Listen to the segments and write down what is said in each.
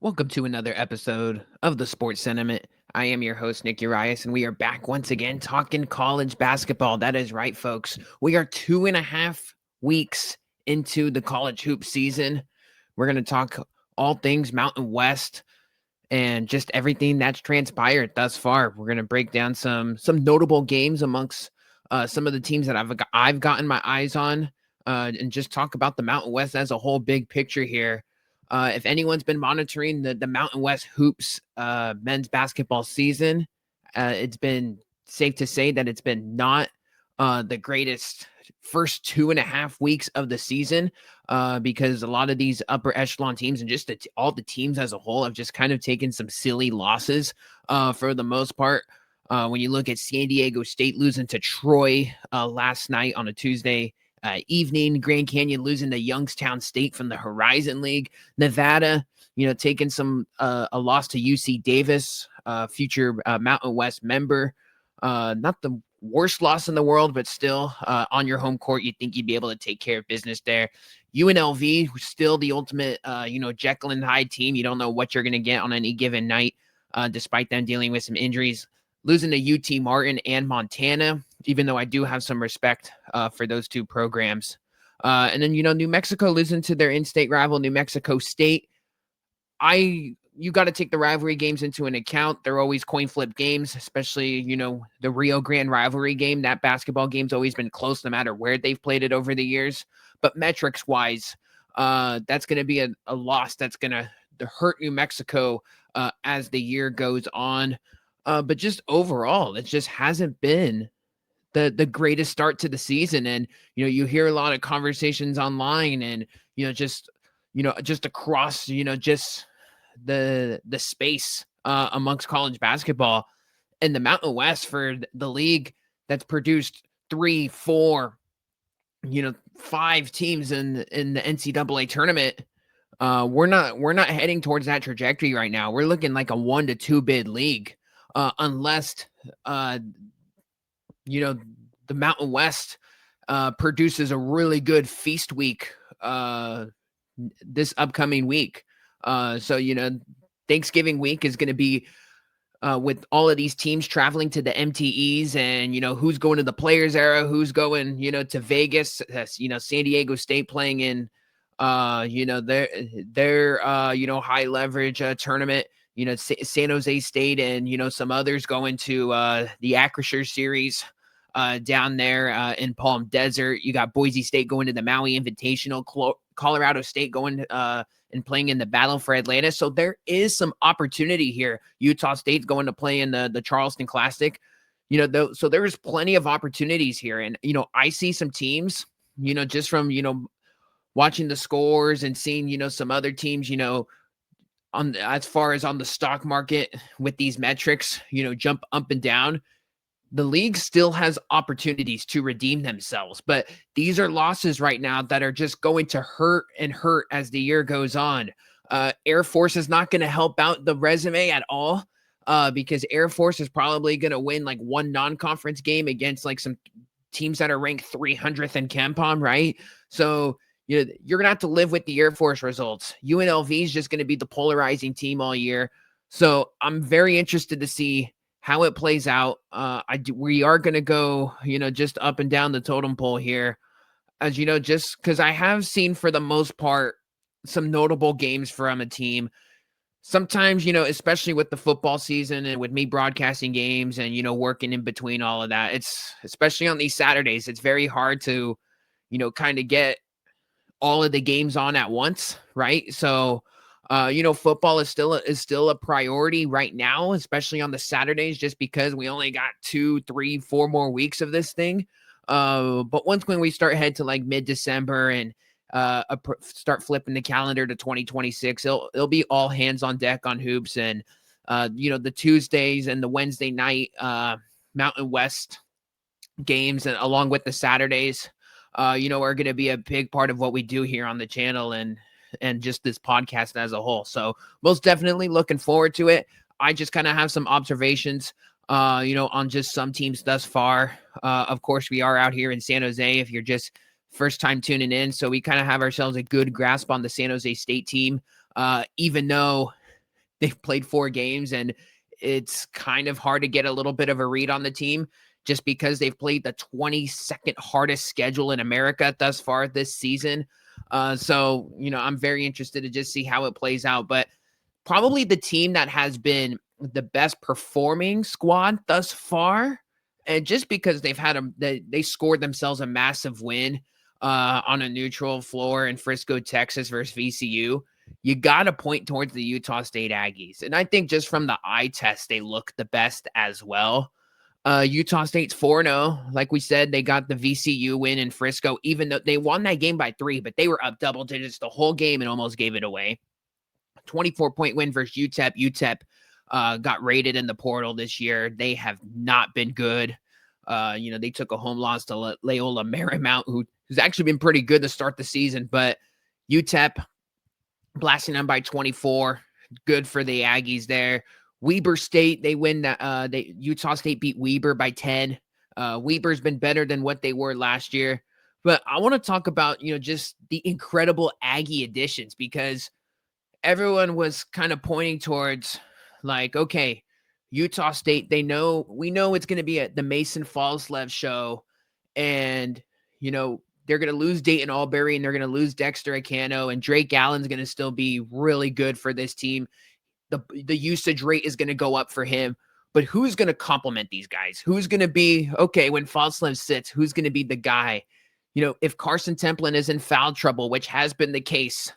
Welcome to another episode of the Sports Sentiment. I am your host, Nick Urias, and we are back once again talking college basketball. That is right, folks. We are 2.5 weeks into the college hoop season. We're going to talk all things Mountain West and just everything that's transpired thus far. We're going to break down some notable games amongst some of the teams that I've gotten my eyes on, and just talk about the Mountain West as a whole big picture here. If anyone's been monitoring the Mountain West hoops men's basketball season, it's been safe to say that it's been not the greatest first 2.5 weeks of the season, because a lot of these upper echelon teams and just all the teams as a whole have just kind of taken some silly losses for the most part. When you look at San Diego State losing to Troy last night on a Tuesday evening, Grand Canyon losing to Youngstown State from the Horizon League, Nevada, taking a loss to UC Davis, future Mountain West member. Not the worst loss in the world, but still on your home court, you'd think you'd be able to take care of business there. UNLV, still the ultimate, Jekyll and Hyde team. You don't know what you're going to get on any given night, despite them dealing with some injuries. Losing to UT Martin and Montana, even though I do have some respect for those two programs. And then, New Mexico losing to their in-state rival, New Mexico State. You got to take the rivalry games into an account. They're always coin flip games, especially, the Rio Grande rivalry game. That basketball game's always been close no matter where they've played it over the years. But metrics wise, that's going to be a loss that's going to hurt New Mexico as the year goes on. But just overall, it just hasn't been the greatest start to the season. And, you hear a lot of conversations online and, just across, just the space amongst college basketball and the Mountain West for the league that's produced 3, 4, 5 teams in the NCAA tournament. We're not heading towards that trajectory right now. We're looking like a 1 to 2 bid league, unless the Mountain West produces a really good feast week this upcoming week. So Thanksgiving week is going to be with all of these teams traveling to the MTEs, and who's going to the Players Era, who's going to Vegas. San Diego State playing in their high leverage tournament. San Jose State and some others going to the Acrisure series down there in Palm Desert. You got Boise State going to the Maui Invitational, Colorado State going and playing in the Battle for Atlanta. So there is some opportunity here. Utah State's going to play in the Charleston Classic. So there is plenty of opportunities here. And, I see some teams, just from, watching the scores and seeing, some other teams, as far as on the stock market with these metrics, jump up and down. The league still has opportunities to redeem themselves, but these are losses right now that are just going to hurt and hurt as the year goes on. Air Force is not going to help out the resume at all, because Air Force is probably going to win like one non-conference game against like some teams that are ranked 300th in KenPom, right? So you're going to have to live with the Air Force results. UNLV is just going to be the polarizing team all year. So I'm very interested to see how it plays out. We are going to go, just up and down the totem pole here, as just because I have seen for the most part some notable games from a team. Sometimes, especially with the football season and with me broadcasting games and, working in between all of that, it's especially on these Saturdays, it's very hard to, kind of get all of the games on at once, right? So, football is still a priority right now, especially on the Saturdays, just because we only got 2, 3, 4 more weeks of this thing. But when we start head to like mid-December and start flipping the calendar to 2026, it'll be all hands on deck on hoops. And the Tuesdays and the Wednesday night Mountain West games, and along with the Saturdays, are going to be a big part of what we do here on the channel and just this podcast as a whole. So most definitely looking forward to it. I just kind of have some observations, on just some teams thus far. Of course, we are out here in San Jose if you're just first time tuning in. So we kind of have ourselves a good grasp on the San Jose State team, even though they've played 4 games, and it's kind of hard to get a little bit of a read on the team just because they've played the 22nd hardest schedule in America thus far this season. So, I'm very interested to just see how it plays out. But probably the team that has been the best performing squad thus far, and just because they scored themselves a massive win on a neutral floor in Frisco, Texas versus VCU, you got to point towards the Utah State Aggies. And I think just from the eye test, they look the best as well. Utah State's 4-0. Like we said, they got the VCU win in Frisco, even though they won that game by 3, but they were up double digits the whole game and almost gave it away. 24-point win versus UTEP. UTEP got rated in the portal this year. They have not been good. They took a home loss to Loyola Marymount, who's actually been pretty good to start the season, but UTEP blasting them by 24. Good for the Aggies there. Weber State, they win. Utah State beat Weber by 10. Weber's been better than what they were last year. But I want to talk about, just the incredible Aggie additions, because everyone was kind of pointing towards like, okay, Utah State, we know it's going to be at the Mason Falslev show, and, they're going to lose Dayton Albury, and they're going to lose Dexter Acano, and Drake Allen's going to still be really good for this team. The usage rate is going to go up for him, but who's going to complement these guys? Who's going to be, okay, when Falslev sits, who's going to be the guy? If Carson Templin is in foul trouble, which has been the case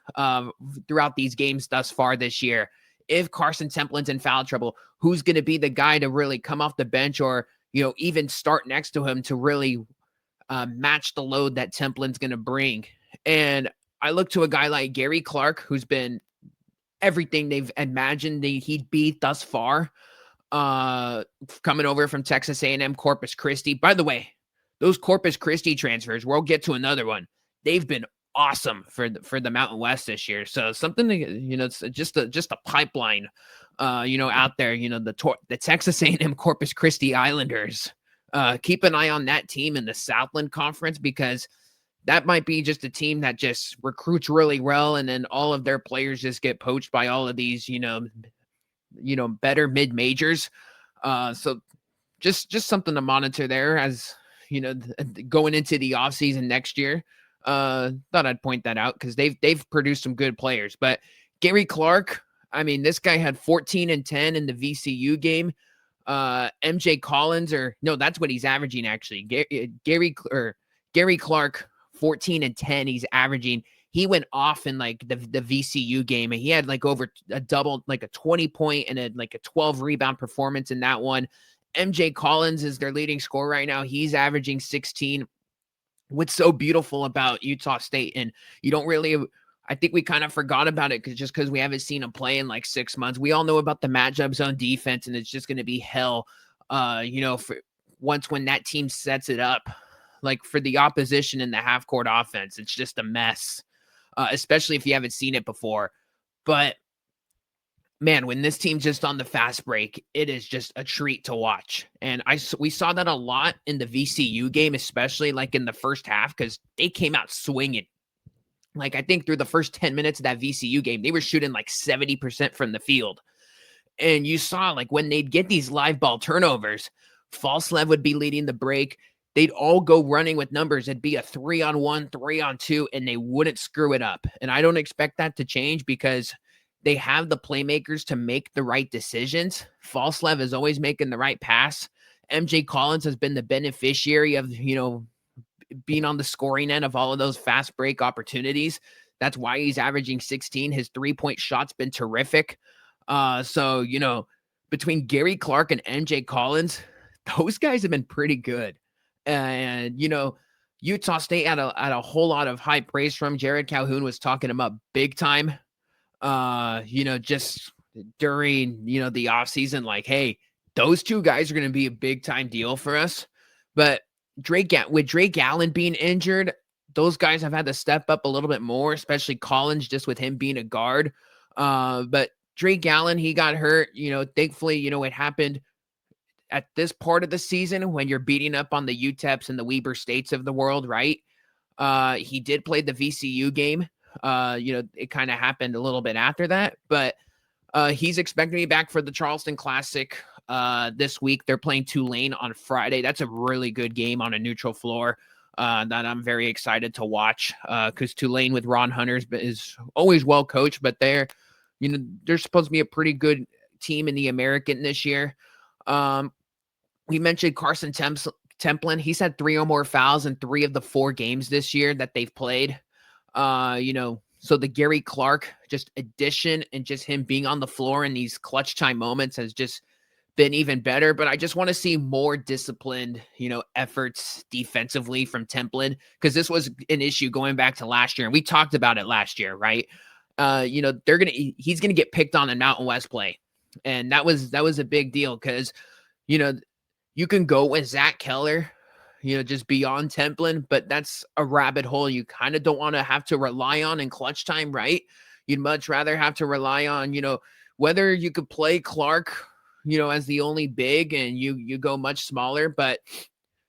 throughout these games thus far this year, if Carson Templin's in foul trouble, who's going to be the guy to really come off the bench or, even start next to him to really match the load that Templin's going to bring? And I look to a guy like Gary Clark, who's been everything they've imagined he'd be thus far, coming over from Texas A&M Corpus Christi. By the way, those Corpus Christi transfers, we'll get to another one, they've been awesome for the Mountain West this year. So something to, it's just a pipeline, out there. The Texas A&M Corpus Christi Islanders. Keep an eye on that team in the Southland Conference, because that might be just a team that just recruits really well, and then all of their players just get poached by all of these, better mid-majors. So just something to monitor there as, going into the offseason next year. Thought I'd point that out because they've produced some good players. But Gary Clark, I mean, this guy had 14 and 10 in the VCU game. MJ Collins, that's what he's averaging actually. Gary Clark, 14 and 10, he's averaging. He went off in like the VCU game, and he had like over a double, like a 20-point and a 12 rebound performance in that one. MJ Collins is their leading scorer right now. He's averaging 16. What's so beautiful about Utah State, and I think we kind of forgot about it because we haven't seen him play in like 6 months. We all know about the matchup zone defense, and it's just going to be hell, for when that team sets it up, like for the opposition in the half court offense. It's just a mess, especially if you haven't seen it before. But man, when this team's just on the fast break, it is just a treat to watch. And we saw that a lot in the VCU game, especially like in the first half, because they came out swinging. Like, I think through the first 10 minutes of that VCU game, they were shooting like 70% from the field. And you saw, like, when they'd get these live ball turnovers, Falslev would be leading the break. They'd all go running with numbers. It'd be a 3-on-1, 3-on-2, and they wouldn't screw it up. And I don't expect that to change because they have the playmakers to make the right decisions. Falslev is always making the right pass. MJ Collins has been the beneficiary of, being on the scoring end of all of those fast break opportunities. That's why he's averaging 16. His 3-point shot's been terrific. So, between Gary Clark and MJ Collins, those guys have been pretty good. And, Utah State had a whole lot of high praise from. Jared Calhoun was talking about big time, just during, the offseason, like, hey, those two guys are going to be a big time deal for us. But with Drake Allen being injured, those guys have had to step up a little bit more, especially Collins, just with him being a guard. But Drake Allen, he got hurt. Thankfully, it happened at this part of the season when you're beating up on the UTEPs and the Weber States of the world, right? He did play the VCU game. It kind of happened a little bit after that, but He's expected to be back for the Charleston Classic this week. They're playing Tulane on Friday. That's a really good game on a neutral floor that I'm very excited to watch because Tulane with Ron Hunter is always well coached, but they're supposed to be a pretty good team in the American this year. We mentioned Carson Templin. He's had 3 or more fouls in 3 of the 4 games this year that they've played. So the Gary Clark just addition and just him being on the floor in these clutch time moments has just been even better. But I just want to see more disciplined, efforts defensively from Templin, because this was an issue going back to last year. And we talked about it last year, right? He's gonna get picked on in Mountain West play. And that was a big deal because, you can go with Zach Keller, just beyond Templin, but that's a rabbit hole you kind of don't want to have to rely on in clutch time, right? You'd much rather have to rely on, whether you could play Clark, as the only big and you go much smaller, but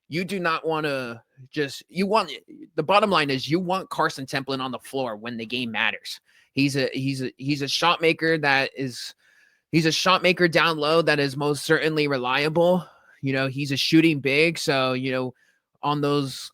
you do not want to the bottom line is you want Carson Templin on the floor when the game matters. He's a shot maker he's a shot maker down low that is most certainly reliable. He's a shooting big. So, on those,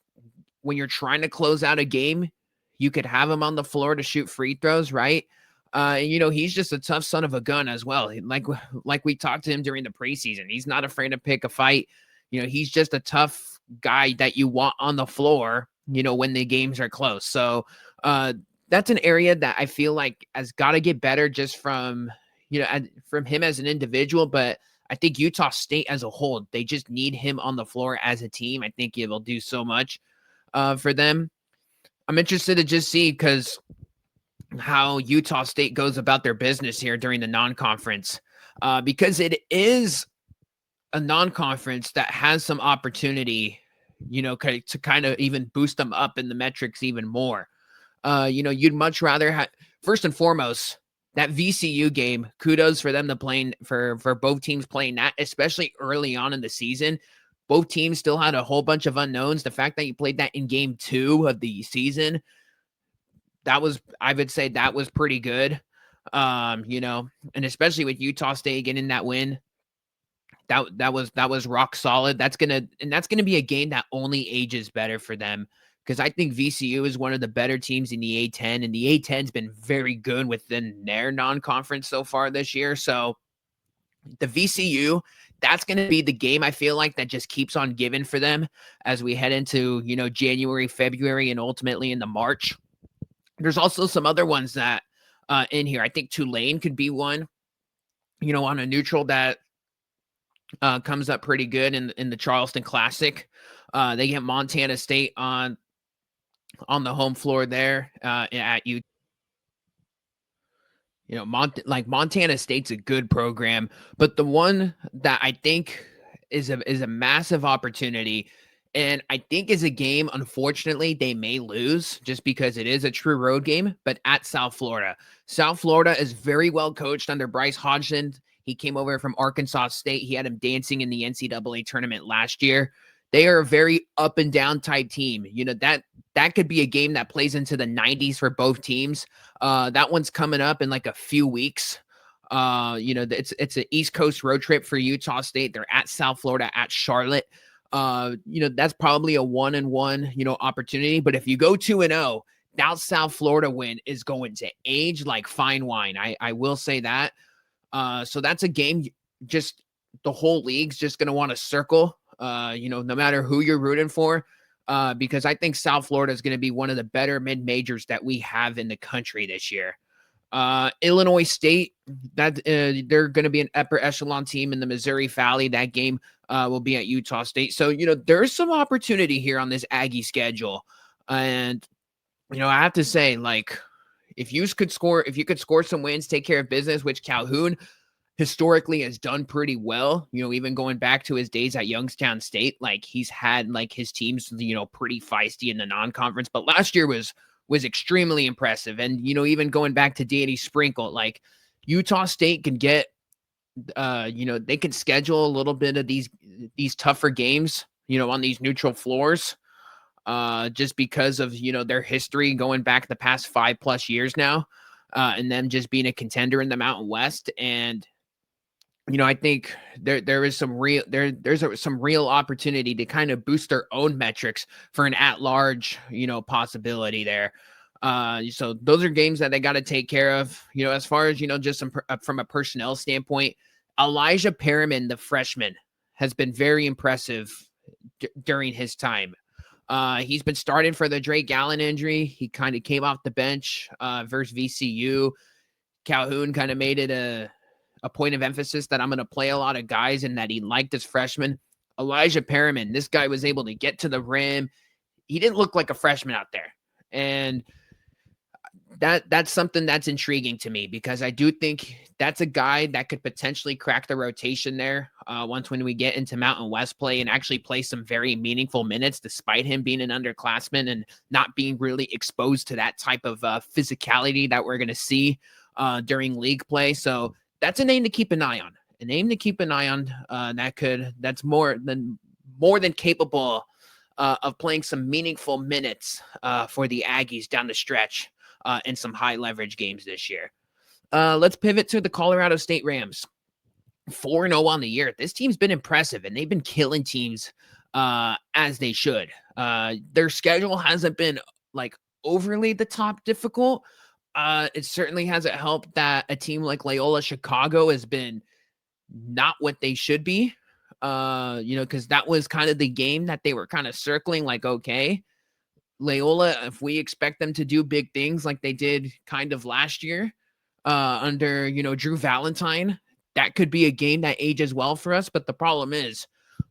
when you're trying to close out a game, you could have him on the floor to shoot free throws, right? And, he's just a tough son of a gun as well. Like we talked to him during the preseason. He's not afraid to pick a fight. He's just a tough guy that you want on the floor, when the games are close. So that's an area that I feel like has got to get better just from him as an individual, but I think Utah State as a whole, they just need him on the floor as a team. I think it will do so much for them. I'm interested to just see how Utah State goes about their business here during the non-conference because it is a non-conference that has some opportunity, to kind of even boost them up in the metrics even more. You'd much rather have, first and foremost, that VCU game, kudos for them to playing for both teams playing that, especially early on in the season. Both teams still had a whole bunch of unknowns. The fact that you played that in game 2 of the season, I would say that was pretty good. And especially with Utah State getting that win, that was rock solid. That's gonna be a game that only ages better for them. Because I think VCU is one of the better teams in the A10, and the A10's been very good within their non-conference so far this year. So the VCU, that's going to be the game I feel like that just keeps on giving for them as we head into, January, February, and ultimately into March. There's also some other ones that in here. I think Tulane could be one, on a neutral that comes up pretty good in the Charleston Classic. They get Montana State on the home floor there at U. Montana State's a good program, but the one that I think is a massive opportunity, and I think is a game, unfortunately, they may lose just because it is a true road game, but at South Florida. South Florida is very well coached under Bryce Hodgson. He came over from Arkansas State. He had him dancing in the NCAA tournament last year. They are a very up and down type team. That could be a game that plays into the 90s for both teams. That one's coming up in like a few weeks. It's an East Coast road trip for Utah State. They're at South Florida, at Charlotte. That's probably a 1-1, opportunity. But if you go 2-0, that South Florida win is going to age like fine wine. I will say that. So that's a game just the whole league's just going to want to circle, no matter who you're rooting for. Because I think South Florida is going to be one of the better mid-majors that we have in the country this year. Illinois State, that they're going to be an upper echelon team in the Missouri Valley. That game will be at Utah State. So, there's some opportunity here on this Aggie schedule. And, I have to say, if you could score some wins, take care of business, which Calhoun historically has done pretty well, even going back to his days at Youngstown State, he's had his teams, pretty feisty in the non-conference, but last year was extremely impressive. And, even going back to Danny Sprinkle, Utah State can get, they can schedule a little bit of these tougher games, on these neutral floors, just because of, their history going back the past 5+ years now. and them just being a contender in the Mountain West. And I think there is some some real opportunity to kind of boost their own metrics for an at-large, possibility there. So those are games that they got to take care of. As far as just from a personnel standpoint, Elijah Perriman, the freshman, has been very impressive during his time. He's been starting for the Drake Allen injury. He kind of came off the bench versus VCU. Calhoun kind of made it a point of emphasis that I'm going to play a lot of guys and that he liked as freshman. Elijah Perriman, this guy was able to get to the rim. He didn't look like a freshman out there. And that's something that's intriguing to me, because I do think that's a guy that could potentially crack the rotation there when we get into Mountain West play and actually play some very meaningful minutes, despite him being an underclassman and not being really exposed to that type of physicality that we're going to see during league play. So that's a name to keep an eye on. A name to keep an eye on that's more than capable of playing some meaningful minutes for the Aggies down the stretch in some high leverage games this year. Let's pivot to the Colorado State Rams. 4-0 on the year. This team's been impressive, and they've been killing teams as they should. Their schedule hasn't been like overly the top difficult. It certainly hasn't helped that a team like Loyola Chicago has been not what they should be. Because that was kind of the game that they were kind of circling, like, okay, Loyola, if we expect them to do big things like they did kind of last year under, Drew Valentine, that could be a game that ages well for us. But the problem is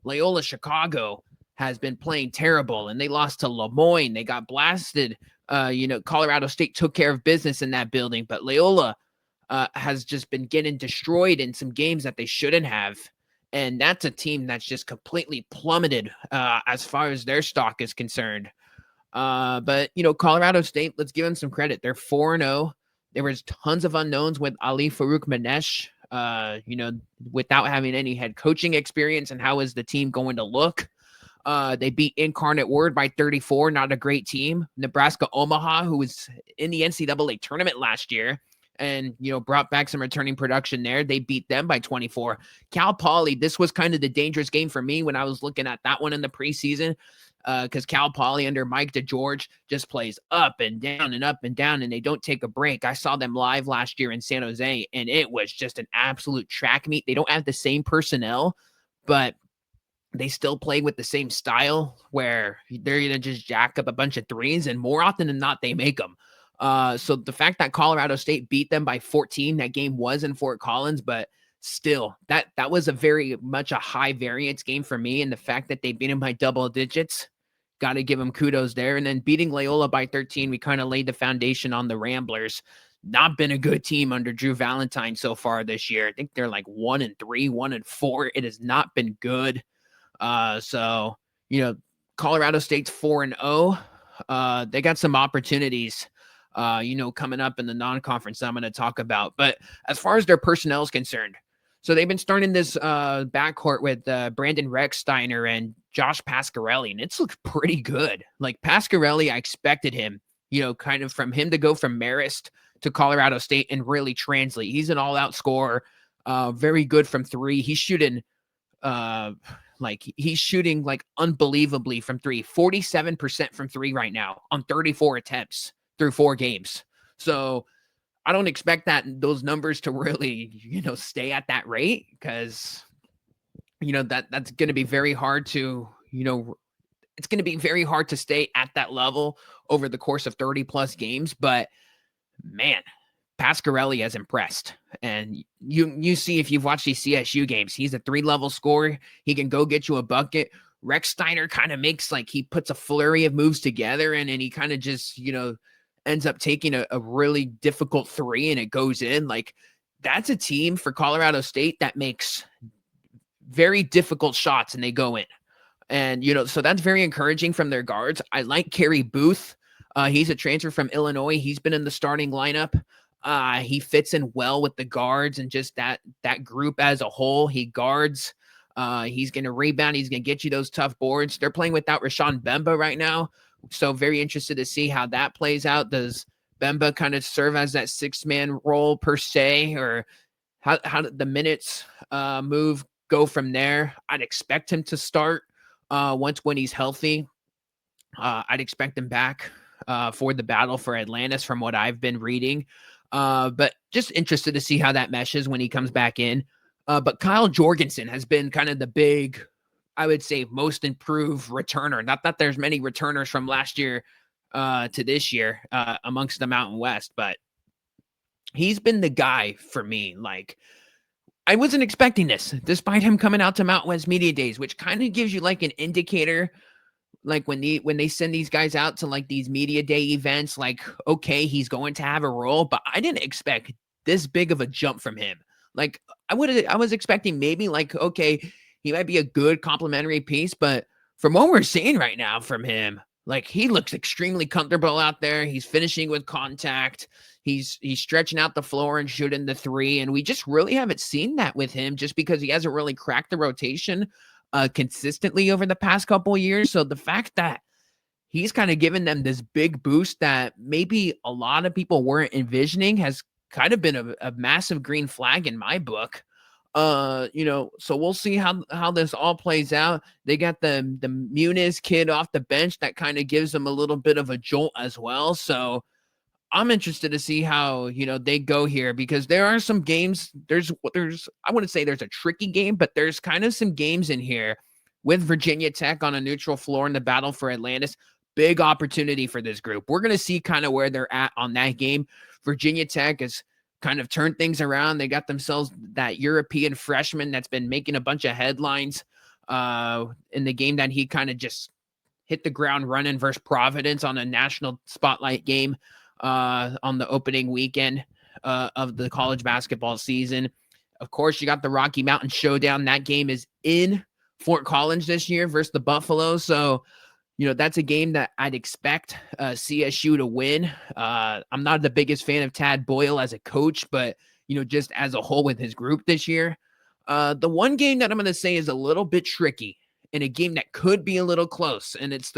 Loyola Chicago has been playing terrible, and they lost to Lemoyne. They got blasted. Colorado State took care of business in that building, but Loyola has just been getting destroyed in some games that they shouldn't have. And that's a team that's just completely plummeted as far as their stock is concerned. But Colorado State, let's give them some credit. They're 4-0. There was tons of unknowns with Ali Farouk Manesh, without having any head coaching experience. And how is the team going to look? They beat Incarnate Word by 34, not a great team. Nebraska Omaha, who was in the NCAA tournament last year and, brought back some returning production there. They beat them by 24. Cal Poly, this was kind of the dangerous game for me when I was looking at that one in the preseason, because Cal Poly under Mike DeGeorge just plays up and down and up and down, and they don't take a break. I saw them live last year in San Jose, and it was just an absolute track meet. They don't have the same personnel, but they still play with the same style where they're going to just jack up a bunch of threes, and more often than not, they make them. So the fact that Colorado State beat them by 14, that game was in Fort Collins, but still, that was a very much a high variance game for me. And the fact that they beat them by double digits, got to give them kudos there. And then beating Loyola by 13, we kind of laid the foundation on the Ramblers. Not been a good team under Drew Valentine so far this year. I think they're like 1-3, 1-4. It has not been good. So Colorado State's 4-0. They got some opportunities, coming up in the non-conference I'm going to talk about. But as far as their personnel is concerned, so they've been starting this backcourt with Brandon Rechsteiner and Josh Pasquarelli, and it's looked pretty good. Like Pasquarelli, I expected him, kind of from him to go from Marist to Colorado State and really translate. He's an all-out scorer, very good from three. He's shooting unbelievably from three, 47% from three right now on 34 attempts through 4 games. So I don't expect those numbers to really, stay at that rate, because, that's going to be very hard to, it's going to be very hard to stay at that level over the course of 30 plus games. But man, Pasquarelli has impressed. And you see, if you've watched these CSU games, he's a 3-level scorer. He can go get you a bucket. Rechsteiner kind of makes he puts a flurry of moves together, and he kind of just, ends up taking a really difficult 3 and it goes in. That's a team for Colorado State that makes very difficult shots and they go in. And, so that's very encouraging from their guards. I like Kerry Booth. He's a transfer from Illinois. He's been in the starting lineup. He fits in well with the guards and just that group as a whole. He guards. He's going to rebound. He's going to get you those tough boards. They're playing without Rashawn Bemba right now. So very interested to see how that plays out. Does Bemba kind of serve as that six-man role per se, or how did the minutes go from there? I'd expect him to start when he's healthy. I'd expect him back for the battle for Atlantis from what I've been reading. But just interested to see how that meshes when he comes back in. But Kyle Jorgensen has been kind of the big, I would say, most improved returner. Not that there's many returners from last year to this year amongst the Mountain West, but he's been the guy for me. Like, I wasn't expecting this, despite him coming out to Mountain West Media Days, which kind of gives you like an indicator, like when they send these guys out to like these media day events, like, okay, he's going to have a role, but I didn't expect this big of a jump from him. Like I was expecting maybe like, okay, he might be a good complimentary piece, but from what we're seeing right now from him, like he looks extremely comfortable out there. He's finishing with contact. He's stretching out the floor and shooting the three. And we just really haven't seen that with him just because he hasn't really cracked the rotation consistently over the past couple of years. So the fact that he's kind of given them this big boost that maybe a lot of people weren't envisioning has kind of been a massive green flag in my book. So we'll see how this all plays out. They got the Muniz kid off the bench that kind of gives them a little bit of a jolt as well. So I'm interested to see how, they go here because there are some games. There's I wouldn't say there's a tricky game, but there's kind of some games in here with Virginia Tech on a neutral floor in the battle for Atlantis. Big opportunity for this group. We're going to see kind of where they're at on that game. Virginia Tech has kind of turned things around. They got themselves that European freshman that's been making a bunch of headlines in the game that he kind of just hit the ground running versus Providence on a national spotlight game on the opening weekend of the college basketball season. Of course, you got the Rocky Mountain Showdown. That game is in Fort Collins this year versus the Buffalo. So, that's a game that I'd expect CSU to win. I'm not the biggest fan of Tad Boyle as a coach, but, just as a whole with his group this year. The one game that I'm going to say is a little bit tricky and a game that could be a little close, and it's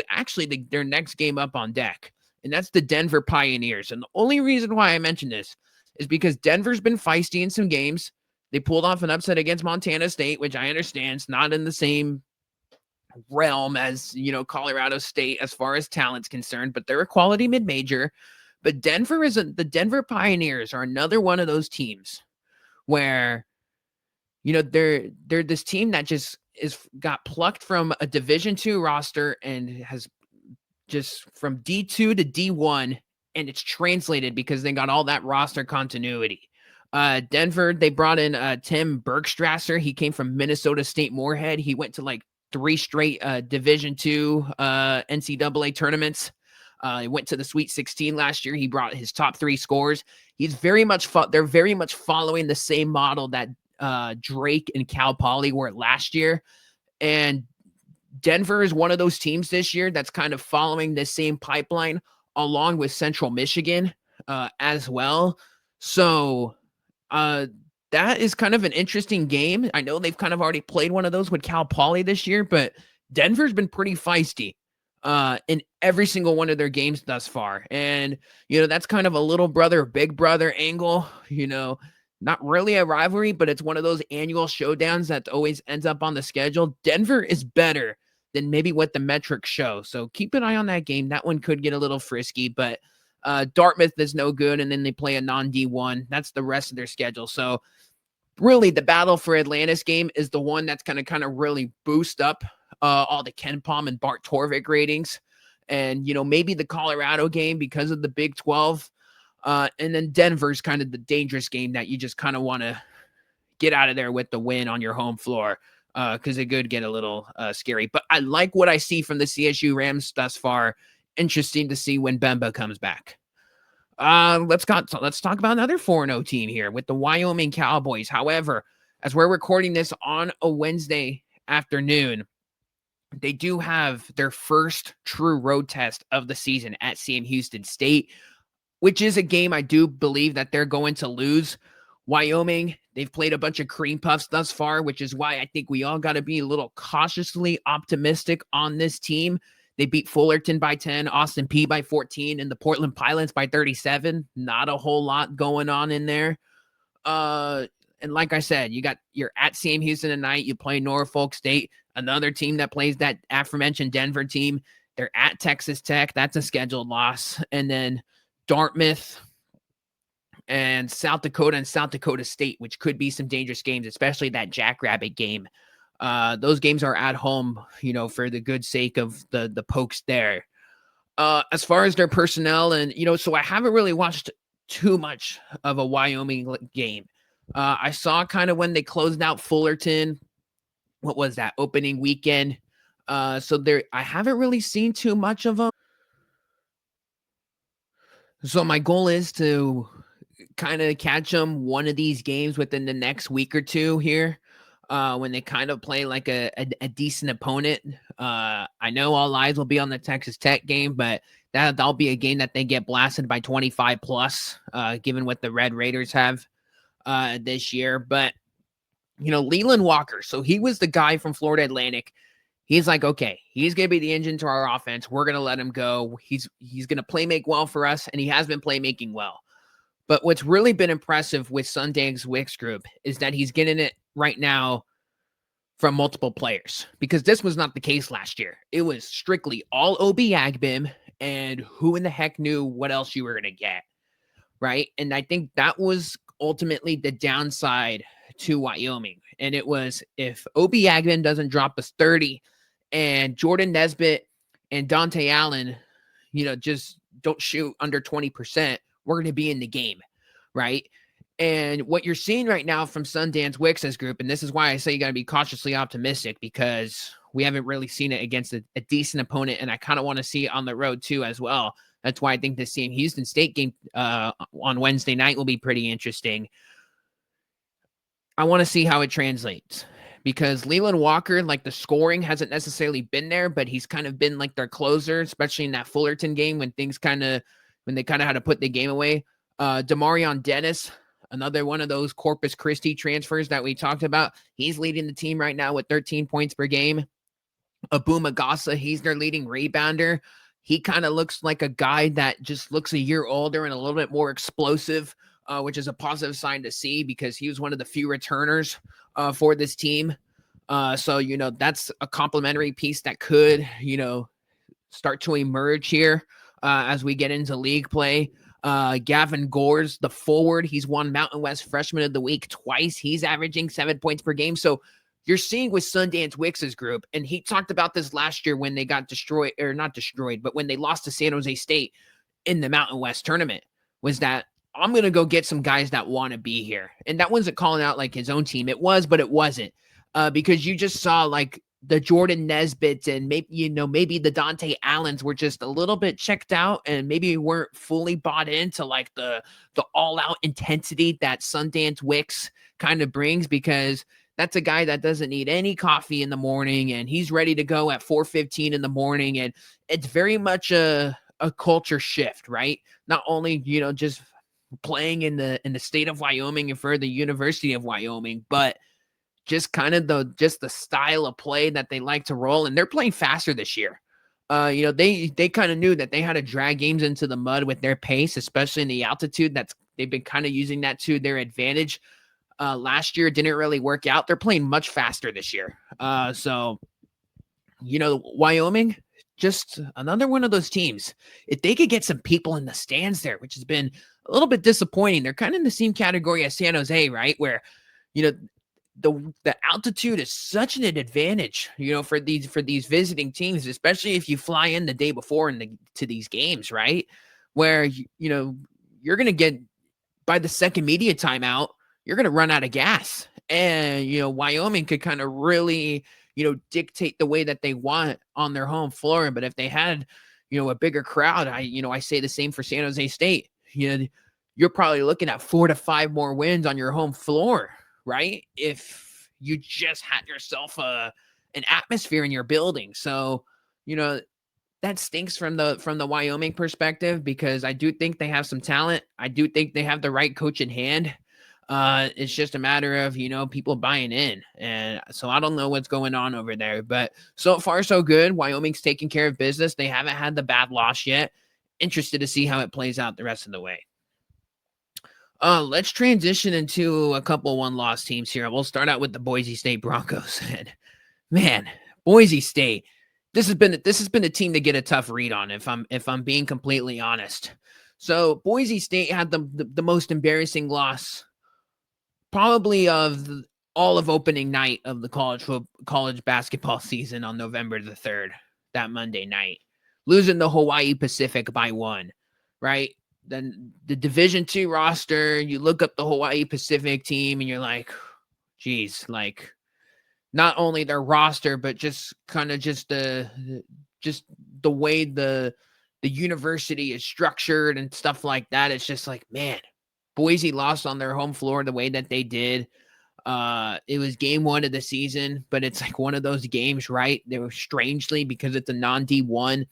their next game up on deck. And that's the Denver Pioneers. And the only reason why I mention this is because Denver's been feisty in some games. They pulled off an upset against Montana State, which I understand is not in the same realm as, Colorado State as far as talent's concerned, but they're a quality mid-major. But the Denver Pioneers are another one of those teams where, they're this team that just got plucked from a Division II roster and has just from D2 to D1, and it's translated because they got all that roster continuity. Denver, they brought in Tim Bergstrasser. He came from Minnesota State Moorhead. He went to like 3 straight Division II NCAA tournaments. He went to the Sweet 16 last year. He brought his top 3 scores. He's very much they're very much following the same model that Drake and Cal Poly were last year. And Denver is one of those teams this year that's kind of following this same pipeline along with Central Michigan as well. So that is kind of an interesting game. I know they've kind of already played one of those with Cal Poly this year, but Denver's been pretty feisty in every single one of their games thus far. And, that's kind of a little brother, big brother angle, not really a rivalry, but it's one of those annual showdowns that always ends up on the schedule. Denver is better than maybe what the metrics show. So keep an eye on that game. That one could get a little frisky, but Dartmouth is no good, and then they play a non-D1. That's the rest of their schedule. So really the battle for Atlantis game is the one that's going to kind of really boost up all the Ken Palm and Bart Torvik ratings. And, maybe the Colorado game because of the Big 12. And then Denver's kind of the dangerous game that you just kind of want to get out of there with the win on your home floor because it could get a little scary. But I like what I see from the CSU Rams thus far. Interesting to see when Bemba comes back. Let's talk about another 4-0 team here with the Wyoming Cowboys. However, as we're recording this on a Wednesday afternoon, they do have their first true road test of the season at Sam Houston State, which is a game I do believe that they're going to lose. Wyoming, they've played a bunch of cream puffs thus far, which is why I think we all got to be a little cautiously optimistic on this team. They beat Fullerton by 10, Austin P by 14, and the Portland Pilots by 37. Not a whole lot going on in there. And like I said, you're at Sam Houston tonight. You play Norfolk State, another team that plays that aforementioned Denver team. They're at Texas Tech. That's a scheduled loss. And then Dartmouth and South Dakota State, which could be some dangerous games, especially that Jackrabbit game. Those games are at home, for the good sake of the Pokes there. As far as their personnel and, so I haven't really watched too much of a Wyoming game. I saw kind of when they closed out Fullerton. What was that opening weekend? So I haven't really seen too much of them. So my goal is to kind of catch them one of these games within the next week or two here. When they kind of play like a decent opponent. I know all eyes will be on the Texas Tech game, but that'll be a game that they get blasted by 25 plus, given what the Red Raiders have this year. But, Leland Walker, so he was the guy from Florida Atlantic. He's like, okay, he's going to be the engine to our offense. We're going to let him go. He's going to play make well for us, and he has been play making well. But what's really been impressive with Sundance Wicks group is that he's getting it right now from multiple players, because this was not the case last year. It was strictly all OB Agbim, and who in the heck knew what else you were going to get, right? And I think that was ultimately the downside to Wyoming. And it was, if OB Agbim doesn't drop us 30 and Jordan Nesbitt and Dante Allen, just don't shoot under 20%, we're going to be in the game, right? And what you're seeing right now from Sundance Wicks' group, and this is why I say you got to be cautiously optimistic, because we haven't really seen it against a decent opponent, and I kind of want to see it on the road too as well. That's why I think the Sam Houston State game on Wednesday night will be pretty interesting. I want to see how it translates, because Leland Walker, like, the scoring hasn't necessarily been there, but he's kind of been like their closer, especially in that Fullerton game when they kind of had to put the game away. Demarion Dennis, another one of those Corpus Christi transfers that we talked about. He's leading the team right now with 13 points per game. Abu Magasa, he's their leading rebounder. He kind of looks like a guy that just looks a year older and a little bit more explosive, which is a positive sign to see, because he was one of the few returners for this team. So, that's a complimentary piece that could, start to emerge here as we get into league play. Gavin Gores, the forward, he's won Mountain West Freshman of the Week twice. He's averaging 7 points per game. So you're seeing with Sundance Wicks' group, and he talked about this last year when they got destroyed, or not destroyed, but when they lost to San Jose State in the Mountain West tournament, was that I'm going to go get some guys that want to be here. And that wasn't calling out like his own team. It was, but it wasn't, because you just saw like the Jordan Nesbitt and maybe the Dante Allens were just a little bit checked out, and maybe weren't fully bought into like the all out intensity that Sundance Wicks kind of brings, because that's a guy that doesn't need any coffee in the morning, and he's ready to go at 4:15 in the morning. And it's very much a culture shift, right? Not only, just playing in the state of Wyoming and for the University of Wyoming, but just kind of the style of play that they like to roll. And they're playing faster this year. They kind of knew that they had to drag games into the mud with their pace, especially in the altitude. They've been kind of using that to their advantage. Last year, it didn't really work out. They're playing much faster this year. So Wyoming, just another one of those teams. If they could get some people in the stands there, which has been a little bit disappointing. They're kind of in the same category as San Jose, right? Where, the altitude is such an advantage, for these visiting teams, especially if you fly in the day before to these games, right? Where, you're going to get, by the second media timeout, you're going to run out of gas. And, Wyoming could kind of really, dictate the way that they want on their home floor. But if they had, a bigger crowd, I say the same for San Jose State. You're probably looking at 4 to 5 more wins on your home floor, right? If you just had yourself an atmosphere in your building. So, that stinks from the Wyoming perspective, because I do think they have some talent. I do think they have the right coach in hand. It's just a matter of, people buying in. And so I don't know what's going on over there, but so far so good. Wyoming's taking care of business. They haven't had the bad loss yet. Interested to see how it plays out the rest of the way. Let's transition into a couple one-loss teams here. We'll start out with the Boise State Broncos. And man, Boise State. This has been a team to get a tough read on, if I'm being completely honest. So Boise State had the most embarrassing loss probably of all of opening night of the college basketball season on November the 3rd, that Monday night, losing the Hawaii Pacific by 1, right? Then the Division II roster, you look up the Hawaii Pacific team and you're like, geez, like not only their roster, but just kind of just the way the university is structured and stuff like that. It's just like, man, Boise lost on their home floor the way that they did. It was game 1 of the season, but it's like one of those games, right? They were strangely, because it's a non-D1,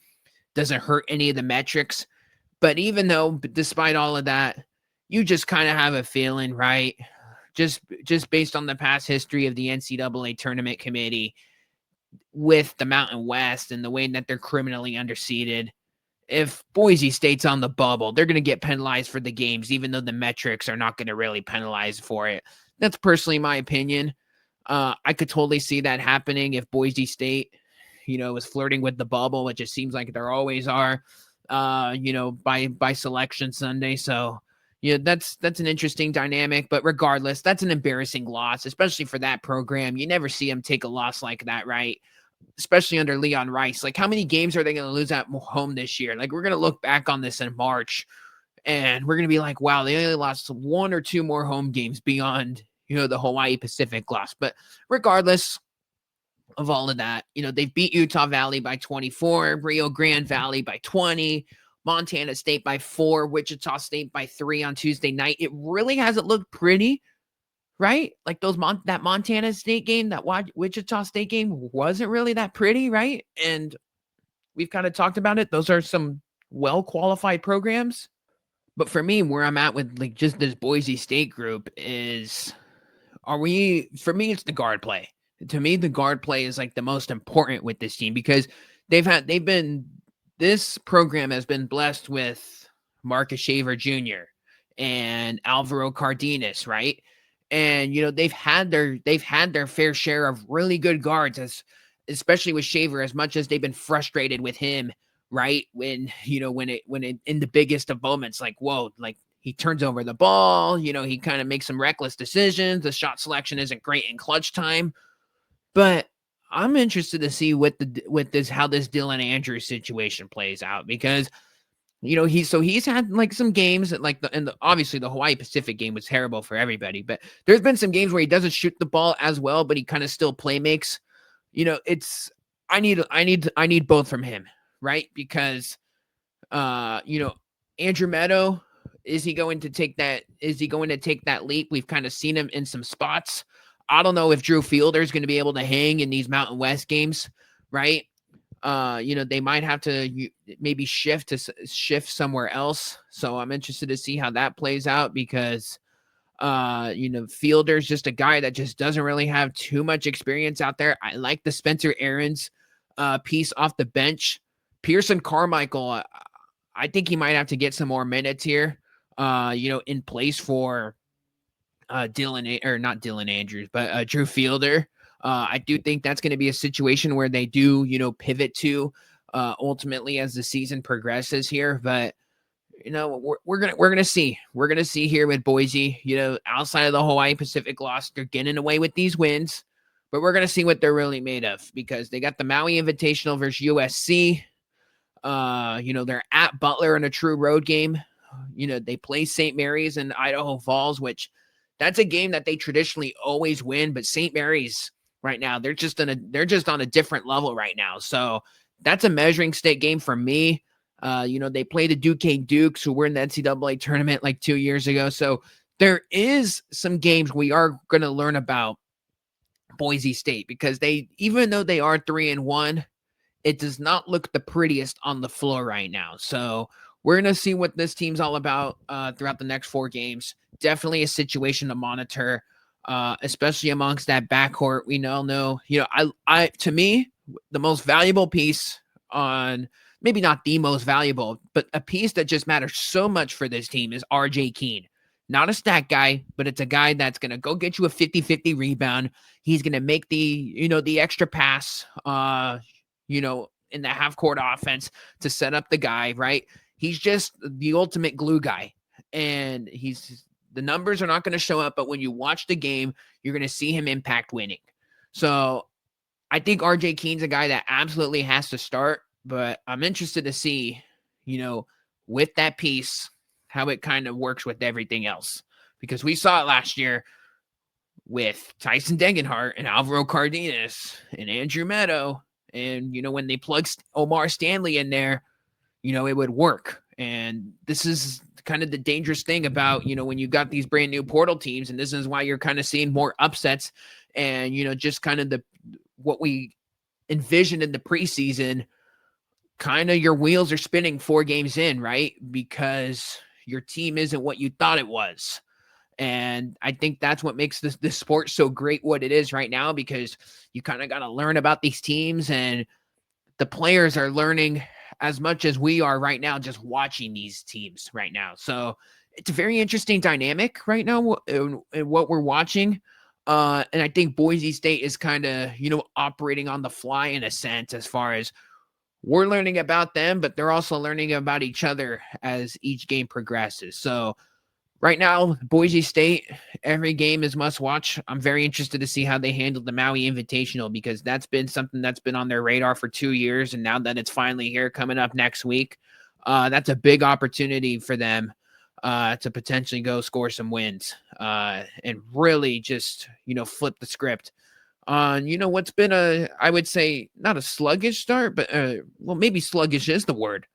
doesn't hurt any of the metrics. But even though, despite all of that, you just kind of have a feeling, right? Just based on the past history of the NCAA tournament committee with the Mountain West and the way that they're criminally underseeded, if Boise State's on the bubble, they're going to get penalized for the games, even though the metrics are not going to really penalize for it. That's personally my opinion. I could totally see that happening if Boise State, is flirting with the bubble, which it seems like there always are, by Selection Sunday. So, that's an interesting dynamic. But regardless, that's an embarrassing loss, especially for that program. You never see them take a loss like that, right? Especially under Leon Rice. Like, how many games are they going to lose at home this year? Like, we're going to look back on this in March and we're going to be like, wow, they only lost 1 or 2 more home games beyond, the Hawaii Pacific loss. But regardless of all of that, they beat Utah Valley by 24, Rio Grande Valley by 20, Montana State by 4, Wichita State by 3 on Tuesday night. It really hasn't looked pretty, right? Like that Montana State game, that Wichita State game wasn't really that pretty, right? And we've kind of talked about it. Those are some well-qualified programs. But for me, where I'm at with like just this Boise State group is, for me, it's the guard play. To me, the guard play is like the most important with this team, because this program has been blessed with Marcus Shaver Jr. and Alvaro Cardenas, right? And they've had their fair share of really good guards, especially with Shaver, as much as they've been frustrated with him, right? When in the biggest of moments, like, whoa, like he turns over the ball, he kind of makes some reckless decisions. The shot selection isn't great in clutch time. But I'm interested to see how this Dylan Andrews situation plays out, because he's had like some games that, like, obviously the Hawaii Pacific game was terrible for everybody, but there's been some games where he doesn't shoot the ball as well, but he kind of still play makes. I need both from him, right? Because Andrew Meadow, is he going to take that leap? We've kind of seen him in some spots. I don't know if Drew Fielder is going to be able to hang in these Mountain West games, right? They might have to maybe shift somewhere else. So I'm interested to see how that plays out, because Fielder's just a guy that just doesn't really have too much experience out there. I like the Spencer Aarons piece off the bench. Pearson Carmichael, I think he might have to get some more minutes here, in place for not Dylan Andrews, but Drew Fielder. I do think that's going to be a situation where they do, pivot to ultimately as the season progresses here. But we're gonna see here with Boise. Outside of the Hawaii Pacific loss, they're getting away with these wins, but we're gonna see what they're really made of, because they got the Maui Invitational versus USC. They're at Butler in a true road game. They play St. Mary's and Idaho Falls, which that's a game that they traditionally always win. But St. Mary's right now, they're just on a different level right now. So that's a measuring stick game for me. They play the Duquesne Dukes, who were in the NCAA tournament like 2 years ago. So there is some games we are going to learn about Boise State, because even though they are 3-1, it does not look the prettiest on the floor right now. So we're going to see what this team's all about throughout the next 4 games. Definitely a situation to monitor, especially amongst that backcourt. We all know, I to me, the most valuable piece on maybe not the most valuable, but a piece that just matters so much for this team is RJ Keene. Not a stat guy, but it's a guy that's going to go get you a 50-50 rebound. He's going to make the extra pass, in the half court offense to set up the guy, right? He's just the ultimate glue guy. And the numbers are not going to show up, but when you watch the game, you're going to see him impact winning. So I think RJ Keene's a guy that absolutely has to start, but I'm interested to see, with that piece, how it kind of works with everything else. Because we saw it last year with Tyson Degenhart and Alvaro Cardenas and Andrew Meadow. And, when they plugged Omar Stanley in there, it would work. And this is kind of the dangerous thing about, when you got these brand new portal teams, and this is why you're kind of seeing more upsets and, just kind of what we envisioned in the preseason, kind of your wheels are spinning 4 games in, right? Because your team isn't what you thought it was. And I think that's what makes this sport so great what it is right now, because you kind of got to learn about these teams, and the players are learning as much as we are right now, just watching these teams right now. So it's a very interesting dynamic right now in what we're watching. And I think Boise State is kind of, operating on the fly in a sense, as far as we're learning about them, but they're also learning about each other as each game progresses. So right now, Boise State, every game is must watch. I'm very interested to see how they handle the Maui Invitational, because that's been something that's been on their radar for 2 years. And now that it's finally here coming up next week, that's a big opportunity for them to potentially go score some wins and really just, flip the script on, what's been I would say not a sluggish start, but maybe sluggish is the word.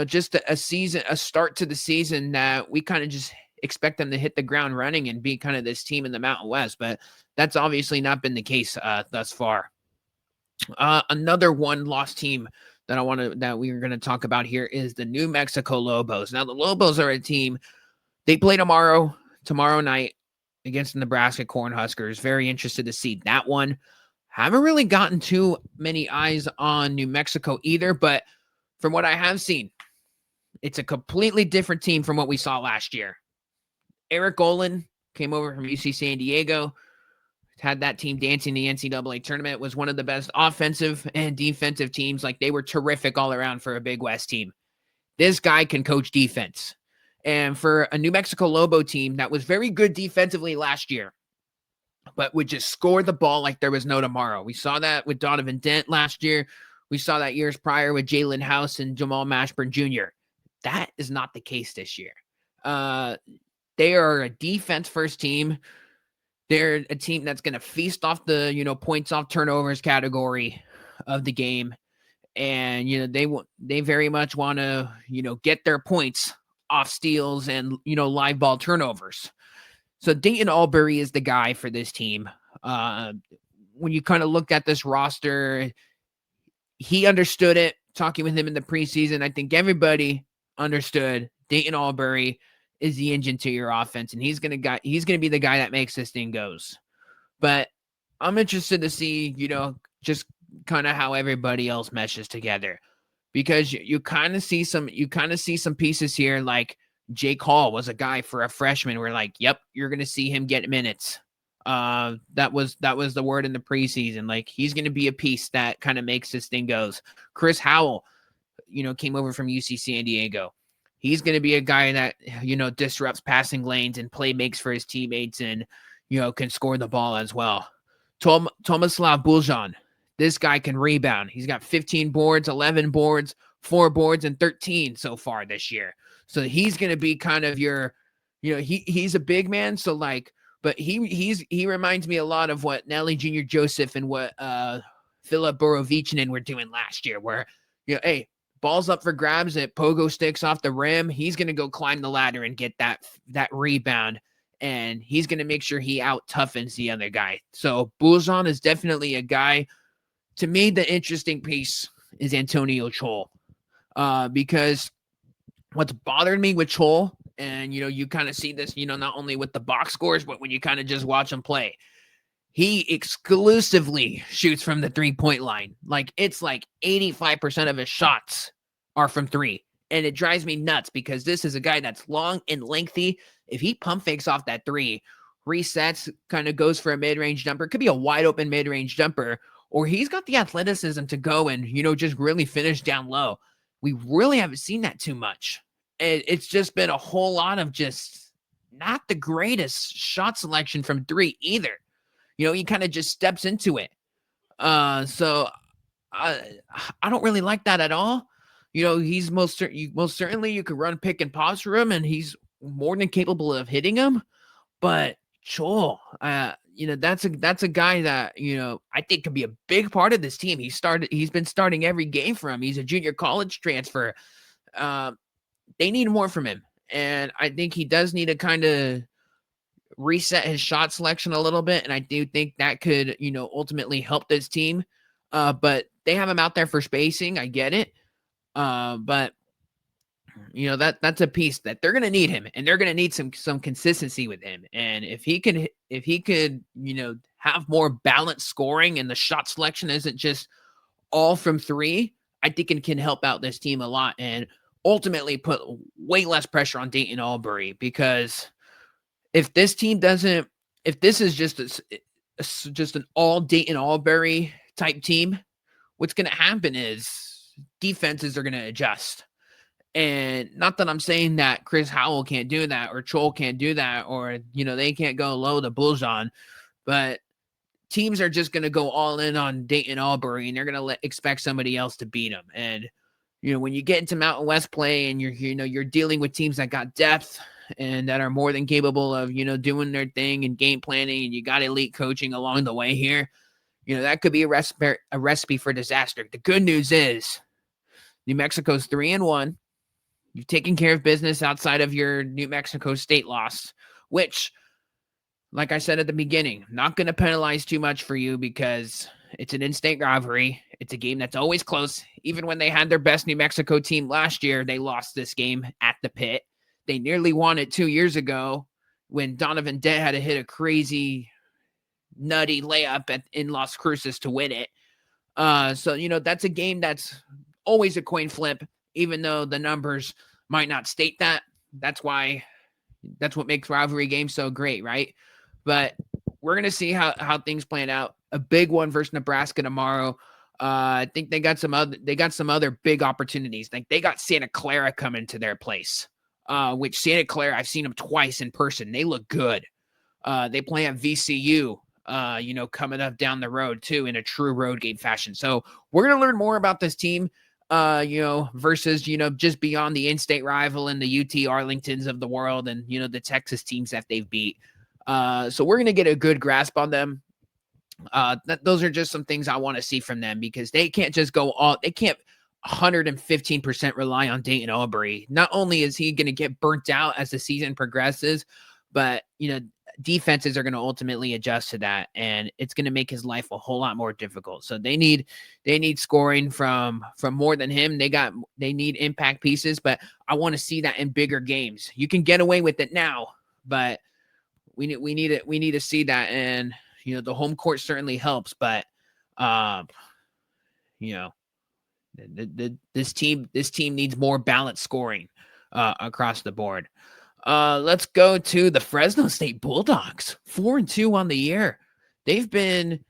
Just a start to the season that we kind of just expect them to hit the ground running and be kind of this team in the Mountain West, but that's obviously not been the case thus far. Another one-loss team that we are going to talk about here is the New Mexico Lobos. Now, the Lobos are a team. They play tomorrow night against the Nebraska Cornhuskers. Very interested to see that one. Haven't really gotten too many eyes on New Mexico either, but from what I have seen, it's a completely different team from what we saw last year. Eric Olin came over from UC San Diego, had that team dancing the NCAA tournament, was one of the best offensive and defensive teams. Like, they were terrific all around for a Big West team. This guy can coach defense. And for a New Mexico Lobo team that was very good defensively last year, but would just score the ball like there was no tomorrow. We saw that with Donovan Dent last year. We saw that years prior with Jalen House and Jamal Mashburn Jr. That is not the case this year. They are a defense-first team. They're a team that's going to feast off the, points off turnovers category of the game. And, they very much want to, get their points off steals and, live ball turnovers. So Dayton Albury is the guy for this team. When you kind of look at this roster, he understood it. Talking with him in the preseason, I think everybody understood Dayton Albury is the engine to your offense, and he's gonna be the guy that makes this thing goes. But I'm interested to see, just kind of how everybody else meshes together, because you kind of see some pieces here. Like Jake Hall was a guy for a freshman. We're like, yep, you're gonna see him get minutes. That was the word in the preseason. Like, he's going to be a piece that kind of makes this thing goes. Chris Howell, came over from UC San Diego. He's going to be a guy that, disrupts passing lanes and play makes for his teammates and, can score the ball as well. Tomislav Buljan, this guy can rebound. He's got 15 boards, 11 boards, 4 boards, and 13 so far this year. So he's going to be kind of your, he's a big man. So like, but he reminds me a lot of what Nelly Jr. Joseph and what Philip Borovichinen were doing last year, where, hey, ball's up for grabs at pogo sticks off the rim. He's going to go climb the ladder and get that rebound, and he's going to make sure he out-toughens the other guy. So Buljan is definitely a guy. To me, the interesting piece is Antonio Chol, because what's bothered me with Chol, and, you kind of see this, not only with the box scores, but when you kind of just watch him play, he exclusively shoots from the 3-point line. Like, it's like 85% of his shots are from three. And it drives me nuts because this is a guy that's long and lengthy. If he pump fakes off that three, resets, kind of goes for a mid-range jumper, it could be a wide open mid-range jumper, or he's got the athleticism to go and, just really finish down low. We really haven't seen that too much. And it's just been a whole lot of just not the greatest shot selection from three either. He kind of just steps into it. So I don't really like that at all. He's most certainly you could run pick and pops for him, and he's more than capable of hitting him. But Joel, that's a guy that I think could be a big part of this team. He's been starting every game for him. He's a junior college transfer. They need more from him, and I think he does need to kind of reset his shot selection a little bit, and I do think that could, ultimately help this team. But they have him out there for spacing. I get it. But that's a piece that they're going to need him, and they're going to need some consistency with him. And if he could, have more balanced scoring and the shot selection isn't just all from three, I think it can help out this team a lot and ultimately put way less pressure on Dayton Albury, because if this is just an all Dayton Albury type team, what's going to happen is defenses are going to adjust. And not that I'm saying that Chris Howell can't do that or Chol can't do that, or, they can't go low to Bulldogs, but teams are just going to go all in on Dayton Albury, and they're going to expect somebody else to beat them. And, when you get into Mountain West play and you're dealing with teams that got depth and that are more than capable of, doing their thing and game planning, and you got elite coaching along the way here, that could be a recipe for disaster. The good news is New Mexico's 3-1. You've taken care of business outside of your New Mexico State loss, which, like I said at the beginning, not going to penalize too much for you because it's an in-state rivalry. It's a game that's always close. Even when they had their best New Mexico team last year, they lost this game at the Pit. They nearly won it 2 years ago when Donovan Dett had to hit a crazy, nutty layup in Las Cruces to win it. So, that's a game that's always a coin flip, even though the numbers might not state that. That's what makes rivalry games so great, right? But we're going to see how things plan out. A big one versus Nebraska tomorrow. I think they got some other big opportunities. Like they got Santa Clara coming to their place, which Santa Clara, I've seen them twice in person. They look good. They play at VCU, coming up down the road too in a true road game fashion. So we're going to learn more about this team, versus, just beyond the in-state rival and the UT Arlingtons of the world and, the Texas teams that they've beat. So we're going to get a good grasp on them. Those are just some things I want to see from them, because they can't just they can't 115% rely on Dayton Albury. Not only is he going to get burnt out as the season progresses, but, defenses are going to ultimately adjust to that, and it's going to make his life a whole lot more difficult. So they need scoring from more than him. They need impact pieces, but I want to see that in bigger games. You can get away with it now, but we need to see that. And the home court certainly helps, but this team needs more balanced scoring across the board. Let's go to the Fresno State Bulldogs, 4-2 on the year. They've been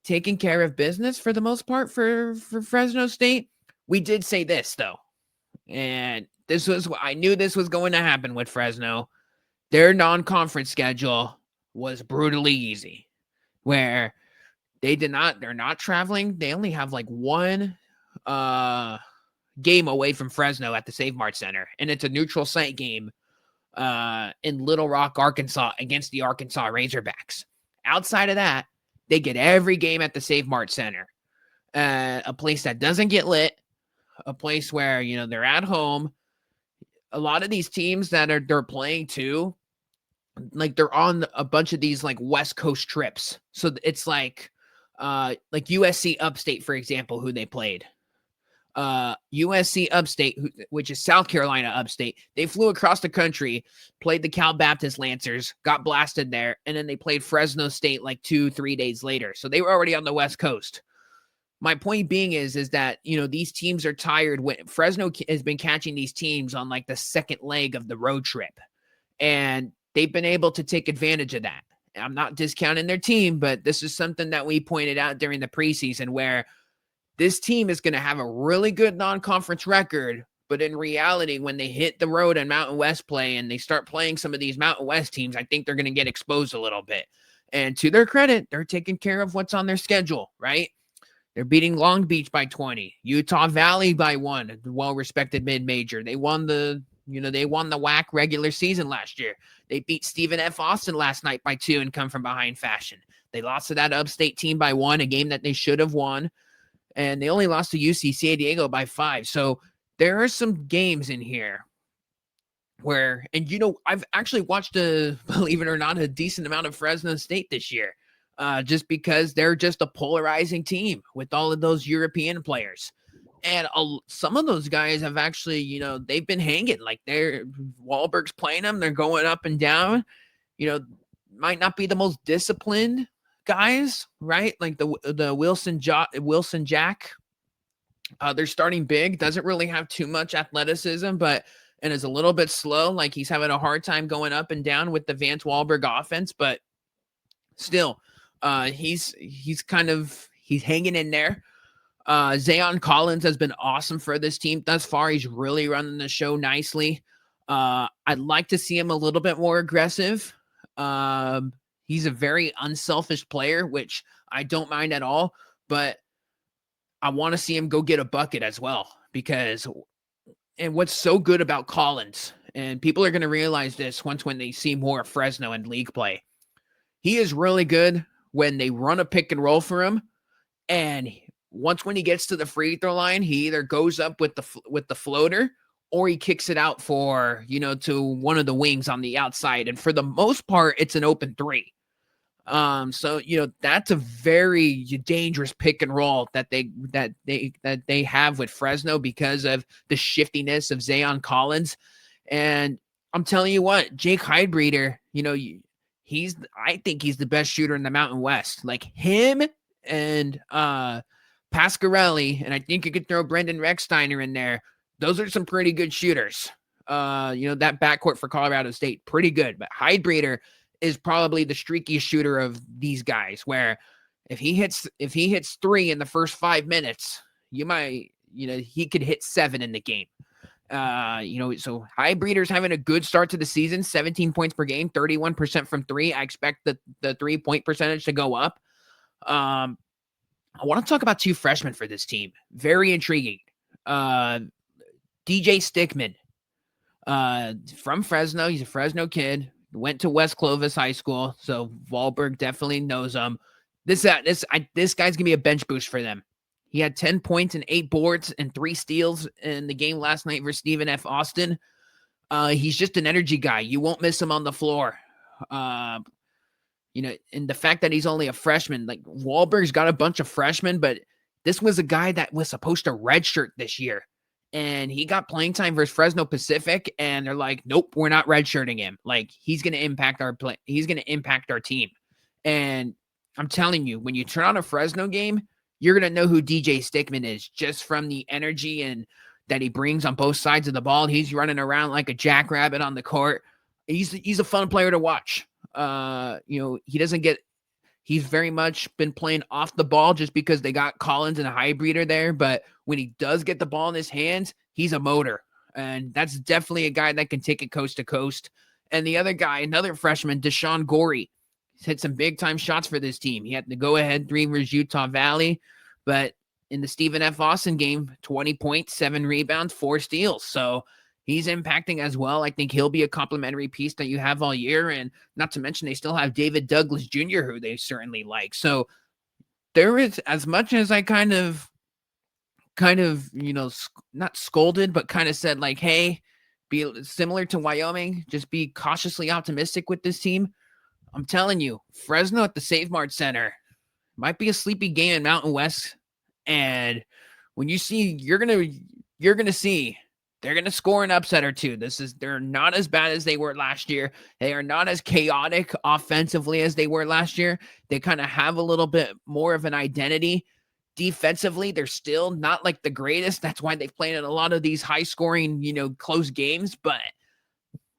taking care of business for the most part for Fresno State. We did say this though, and I knew this was going to happen with Fresno. Their non-conference schedule was brutally easy, where they're not traveling. They only have like one game away from Fresno at the Save Mart Center, and it's a neutral site game in Little Rock, Arkansas, against the Arkansas Razorbacks. Outside of that, they get every game at the Save Mart Center, a place that doesn't get lit, a place where they're at home. A lot of these teams that they're playing too, like they're on a bunch of these like West Coast trips. So it's like USC Upstate, for example, who they played. USC Upstate, which is South Carolina Upstate. They flew across the country, played the Cal Baptist Lancers, got blasted there, and then they played Fresno State like 2-3 days later. So they were already on the West Coast. My point being is that, these teams are tired. When Fresno has been catching these teams on like the second leg of the road trip, and they've been able to take advantage of that. I'm not discounting their team, but this is something that we pointed out during the preseason, where this team is going to have a really good non-conference record, but in reality, when they hit the road and Mountain West play and they start playing some of these Mountain West teams, I think they're going to get exposed a little bit. And to their credit, they're taking care of what's on their schedule, right? They're beating Long Beach by 20, Utah Valley by 1, well-respected mid-major. They won the WAC regular season last year. They beat Stephen F. Austin last night by 2 and come from behind fashion. They lost to that Upstate team by 1, a game that they should have won. And they only lost to UC San Diego by 5. So there are some games in here where, and I've actually watched believe it or not, a decent amount of Fresno State this year, just because they're just a polarizing team with all of those European players. And some of those guys have actually, they've been hanging. Like Wahlberg's playing them. They're going up and down. Might not be the most disciplined guys, right? Like the Wilson Jack. They're starting big. Doesn't really have too much athleticism, and is a little bit slow. Like he's having a hard time going up and down with the Vance Wahlberg offense, but still, he's hanging in there. Zayon Collins has been awesome for this team thus far. He's really running the show nicely. I'd like to see him a little bit more aggressive. He's a very unselfish player, which I don't mind at all, but I want to see him go get a bucket as well, and what's so good about Collins, and people are going to realize this when they see more of Fresno in league play. He is really good when they run a pick and roll for him, and when he gets to the free throw line, he either goes up with the floater or he kicks it out for, to one of the wings on the outside. And for the most part, it's an open 3. So, that's a very dangerous pick and roll that they have with Fresno because of the shiftiness of Zayon Collins. And I'm telling you what, Jake Heidbreeder, I think he's the best shooter in the Mountain West. Like him and Pasquarelli, and I think you could throw Brendan Recksteiner in there. Those are some pretty good shooters. That backcourt for Colorado State, pretty good. But Heidbreeder is probably the streakiest shooter of these guys, where if he hits 3 in the first 5 minutes, he could hit 7 in the game. So Heidbreeder's having a good start to the season, 17 points per game, 31% from 3. I expect the 3-point percentage to go up. I want to talk about 2 freshmen for this team. Very intriguing. DJ Stickman, from Fresno. He's a Fresno kid. Went to West Clovis High School, so Wahlberg definitely knows him. This guy's gonna be a bench boost for them. He had 10 points and 8 boards and 3 steals in the game last night versus Stephen F. Austin. He's just an energy guy. You won't miss him on the floor. And the fact that he's only a freshman, like Wahlberg's got a bunch of freshmen, but this was a guy that was supposed to redshirt this year. And he got playing time versus Fresno Pacific, and they're like, nope, we're not redshirting him. Like, he's going to impact our play. He's going to impact our team. And I'm telling you, when you turn on a Fresno game, you're going to know who DJ Stickman is just from the energy and that he brings on both sides of the ball. He's running around like a jackrabbit on the court. He's a fun player to watch. He's very much been playing off the ball just because they got Collins and a Heidbreeder there. But when he does get the ball in his hands, he's a motor. And that's definitely a guy that can take it coast to coast. And the other guy, another freshman, Deshaun Gorey, he's hit some big-time shots for this team. He had the go-ahead 3 versus Utah Valley. But in the Stephen F. Austin game, 20 points, 7 rebounds, 4 steals. So he's impacting as well. I think he'll be a complimentary piece that you have all year. And not to mention, they still have David Douglas Jr., who they certainly like. So there is, as much as I kind of, not scolded, but kind of said like, hey, be similar to Wyoming, just be cautiously optimistic with this team. I'm telling you, Fresno at the Save Mart Center might be a sleepy game in Mountain West. And when you see, you're gonna see they're gonna score an upset or two. They're not as bad as they were last year. They are not as chaotic offensively as they were last year. They kind of have a little bit more of an identity. Defensively, they're still not like the greatest. That's why they've played in a lot of these high scoring, close games, but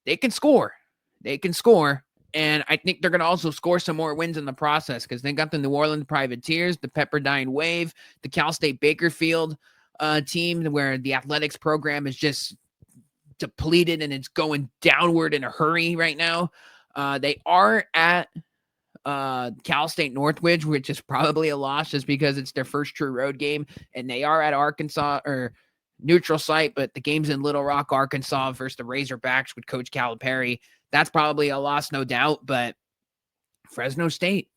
they can score. They can score. And I think they're going to also score some more wins in the process because they got the New Orleans Privateers, the Pepperdine Wave, the Cal State Bakerfield team, where the athletics program is just depleted and it's going downward in a hurry right now. They are at Cal State Northridge, which is probably a loss just because it's their first true road game, and they are at Arkansas or neutral site, but the game's in Little Rock, Arkansas versus the Razorbacks with Coach Calipari. That's probably a loss, no doubt, but Fresno State,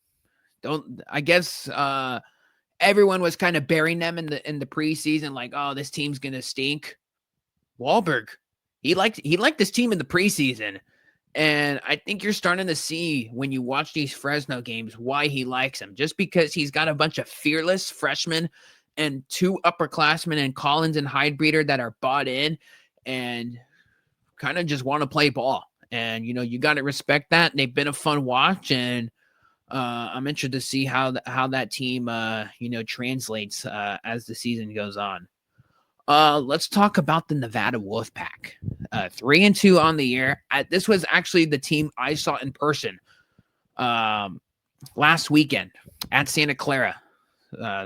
everyone was kind of burying them in the preseason, like, oh, this team's gonna stink. Wahlberg, he liked this team in the preseason. And I think you're starting to see when you watch these Fresno games why he likes them. Just because he's got a bunch of fearless freshmen and two upperclassmen and Collins and Hydebreeder that are bought in and kind of just want to play ball. And, you got to respect that. They've been a fun watch. And I'm interested to see how that team, translates as the season goes on. Let's talk about the Nevada Wolfpack. 3-2 on the year. This was actually the team I saw in person last weekend at Santa Clara.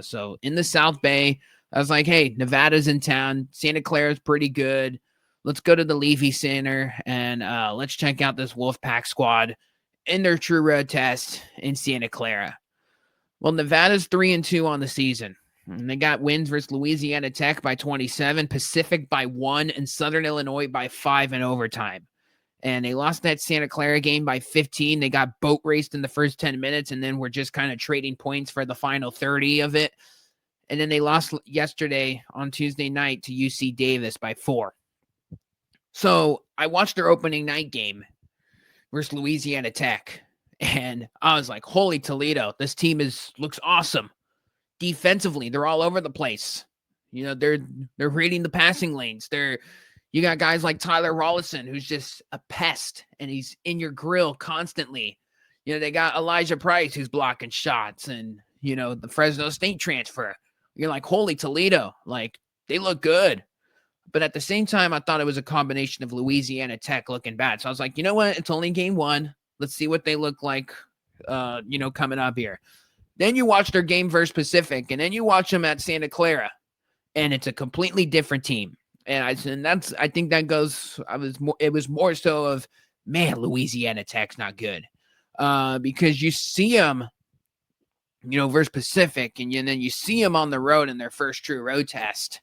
So in the South Bay, I was like, hey, Nevada's in town. Santa Clara's pretty good. Let's go to the Levy Center and let's check out this Wolfpack squad in their true road test in Santa Clara. Well, Nevada's 3-2 on the season. And they got wins versus Louisiana Tech by 27, Pacific by 1, and Southern Illinois by 5 in overtime. And they lost that Santa Clara game by 15. They got boat raced in the first 10 minutes, and then we're just kind of trading points for the final 30 of it. And then they lost yesterday on Tuesday night to UC Davis by 4. So I watched their opening night game versus Louisiana Tech, and I was like, holy Toledo, this team looks awesome. Defensively, they're all over the place. They're reading the passing lanes. You got guys like Tyler Rollison, who's just a pest, and he's in your grill constantly. They got Elijah Price, who's blocking shots, and the Fresno State transfer. You're like, holy Toledo, like they look good. But at the same time, I thought it was a combination of Louisiana Tech looking bad. So I was like, you know what? It's only game 1. Let's see what they look like, coming up here. Then you watch their game versus Pacific, and then you watch them at Santa Clara, and it's a completely different team. I think that goes. It was more so of, man, Louisiana Tech's not good, because you see them, versus Pacific, and then you see them on the road in their first true road test,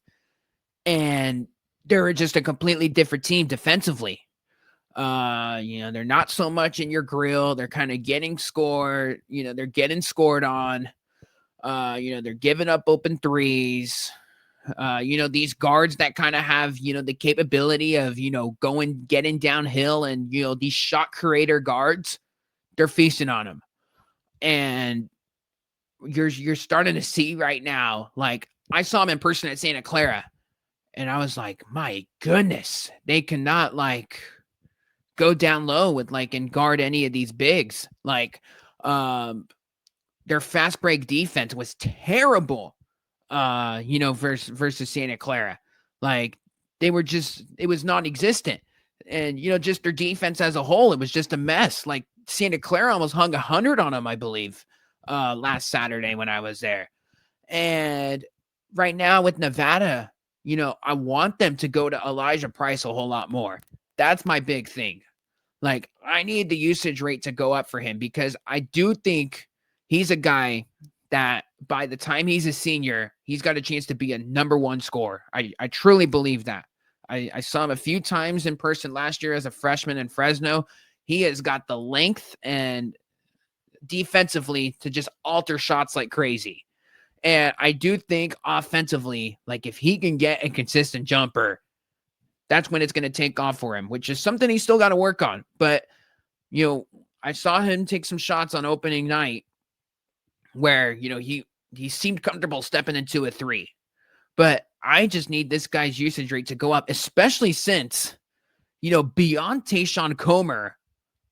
and they're just a completely different team defensively. They're not so much in your grill. They're kind of getting scored. They're getting scored on. They're giving up open threes. These guards that kind of have, the capability of, getting downhill and, these shot creator guards, they're feasting on them. And you're starting to see right now, like I saw them in person at Santa Clara, and I was like, my goodness, they cannot go down low with and guard any of these bigs. Their fast break defense was terrible, versus Santa Clara. It was non-existent. And, just their defense as a whole, it was just a mess. Santa Clara almost hung 100 on them, I believe, last Saturday when I was there. And right now with Nevada, I want them to go to Elijah Price a whole lot more. That's my big thing. I need the usage rate to go up for him, because I do think he's a guy that by the time he's a senior, he's got a chance to be a number 1 scorer. I truly believe that. I saw him a few times in person last year as a freshman in Fresno. He has got the length and defensively to just alter shots like crazy. And I do think offensively, if he can get a consistent jumper, that's when it's going to take off for him, which is something he's still got to work on. But, I saw him take some shots on opening night where, he seemed comfortable stepping into a 3. but I just need this guy's usage rate to go up, especially since, beyond Tayshawn Comer,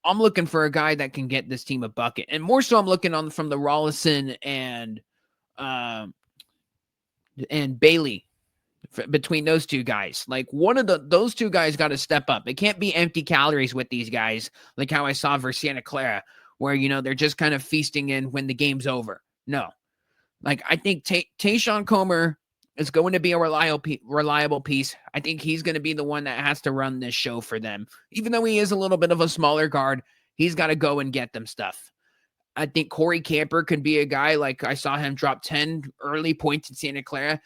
I'm looking for a guy that can get this team a bucket. And more so I'm looking on from the Rollison and Bailey, between those two guys. Like those two guys got to step up. It can't be empty calories with these guys, like how I saw versus Santa Clara, where, they're just kind of feasting in when the game's over. No. Like, I think Tayshawn Comer is going to be a reliable piece. I think he's going to be the one that has to run this show for them. Even though he is a little bit of a smaller guard, he's got to go and get them stuff. I think Corey Camper could be a guy, like I saw him drop 10 early points in Santa Clara.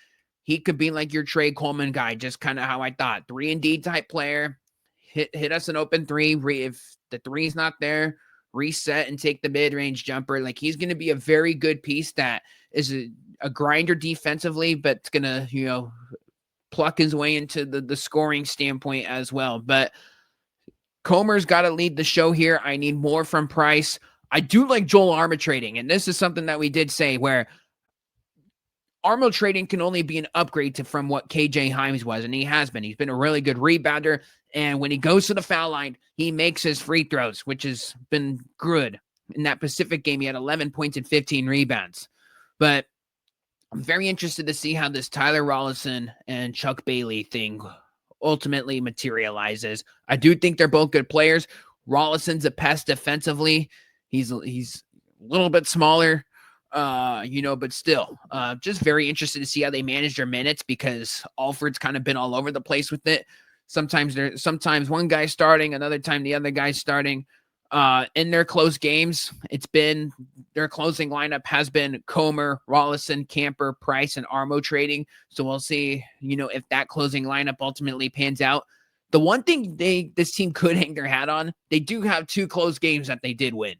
He could be like your Trey Coleman guy, just kind of how I thought. 3-and-D type player. Hit us an open three. If the three's not there, reset and take the mid-range jumper. Like, he's going to be a very good piece that is a grinder defensively, but it's going to, pluck his way into the scoring standpoint as well. But Comer's got to lead the show here. I need more from Price. I do like Joel Armatrading, and this is something that we did say, where Armo trading can only be an upgrade from what KJ Himes was, and he has been. He's been a really good rebounder, and when he goes to the foul line, he makes his free throws, which has been good. In that Pacific game, he had 11 points and 15 rebounds. But I'm very interested to see how this Tyler Rollison and Chuck Bailey thing ultimately materializes. I do think they're both good players. Rollison's a pest defensively. He's a little bit smaller. But still, just very interested to see how they manage their minutes, because Alford's kind of been all over the place with it. Sometimes one guy's starting, another time the other guy's starting. In their close games, their closing lineup has been Comer, Rollison, Camper, Price, and Armo trading. So we'll see, if that closing lineup ultimately pans out. The one thing this team could hang their hat on, they do have 2 close games that they did win.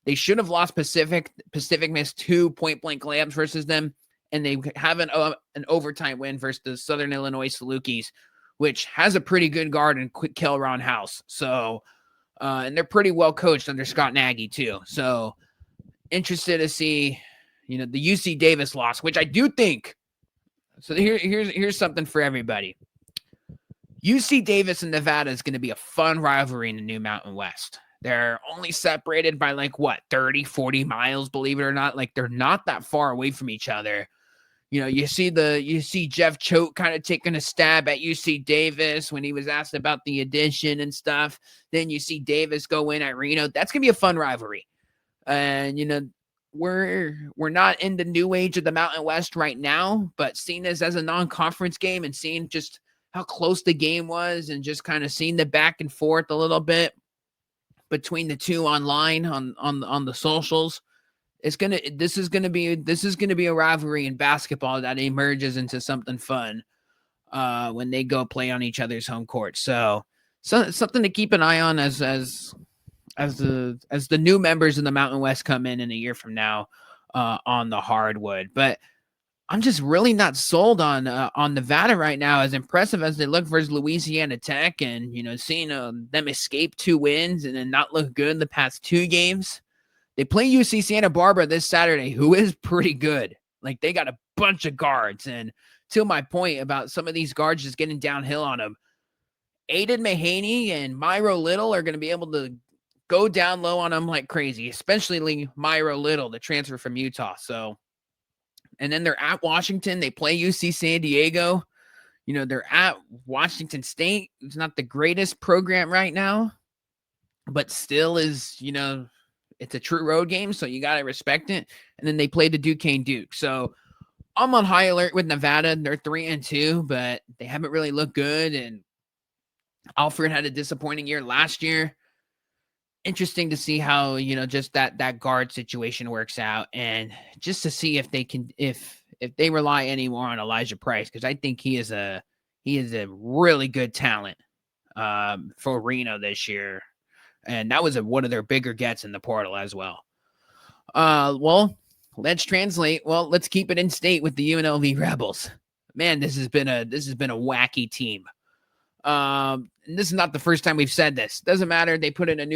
They should have lost Pacific. Pacific missed 2 point-blank layups versus them, and they have an overtime win versus the Southern Illinois Salukis, which has a pretty good guard in Kelron House. So, and they're pretty well coached under Scott Nagy too. So, interested to see, the UC Davis loss, which I do think. So here's something for everybody. UC Davis and Nevada is going to be a fun rivalry in the New Mountain West. They're only separated by 30, 40 miles, believe it or not. Like, they're not that far away from each other. You see Jeff Choate kind of taking a stab at UC Davis when he was asked about the addition and stuff. Then you see Davis go in at Reno. That's going to be a fun rivalry. And, we're not in the new age of the Mountain West right now, but seeing this as a non-conference game and seeing just how close the game was and just kind of seeing the back and forth a little bit between the two online on the socials, this is gonna be a rivalry in basketball that emerges into something fun when they go play on each other's home court. So something to keep an eye on as the new members in the Mountain West come in a year from now on the hardwood. But I'm just really not sold on Nevada right now, as impressive as they look versus Louisiana Tech, and seeing them escape 2 wins and then not look good in the past 2 games. They play UC Santa Barbara this Saturday, who is pretty good. Like, they got a bunch of guards, and to my point about some of these guards just getting downhill on them, Aiden Mahaney and Myro Little are going to be able to go down low on them like crazy, especially Myro Little, the transfer from Utah. So. And then they're at Washington. They play UC San Diego. They're at Washington State. It's not the greatest program right now, but still is, it's a true road game, so you got to respect it. And then they play the Duquesne Duke. So I'm on high alert with Nevada. They're 3-2, but they haven't really looked good. And Alfred had a disappointing year last year. Interesting to see how, just that guard situation works out, and just to see if they can, if they rely any more on Elijah Price, because I think he is a really good talent for Reno this year, and that was one of their bigger gets in the portal as well. Well, let's translate. Well, let's keep it in state with the UNLV Rebels. Man, this has been a wacky team. And this is not the first time we've said this. Doesn't matter. They put in a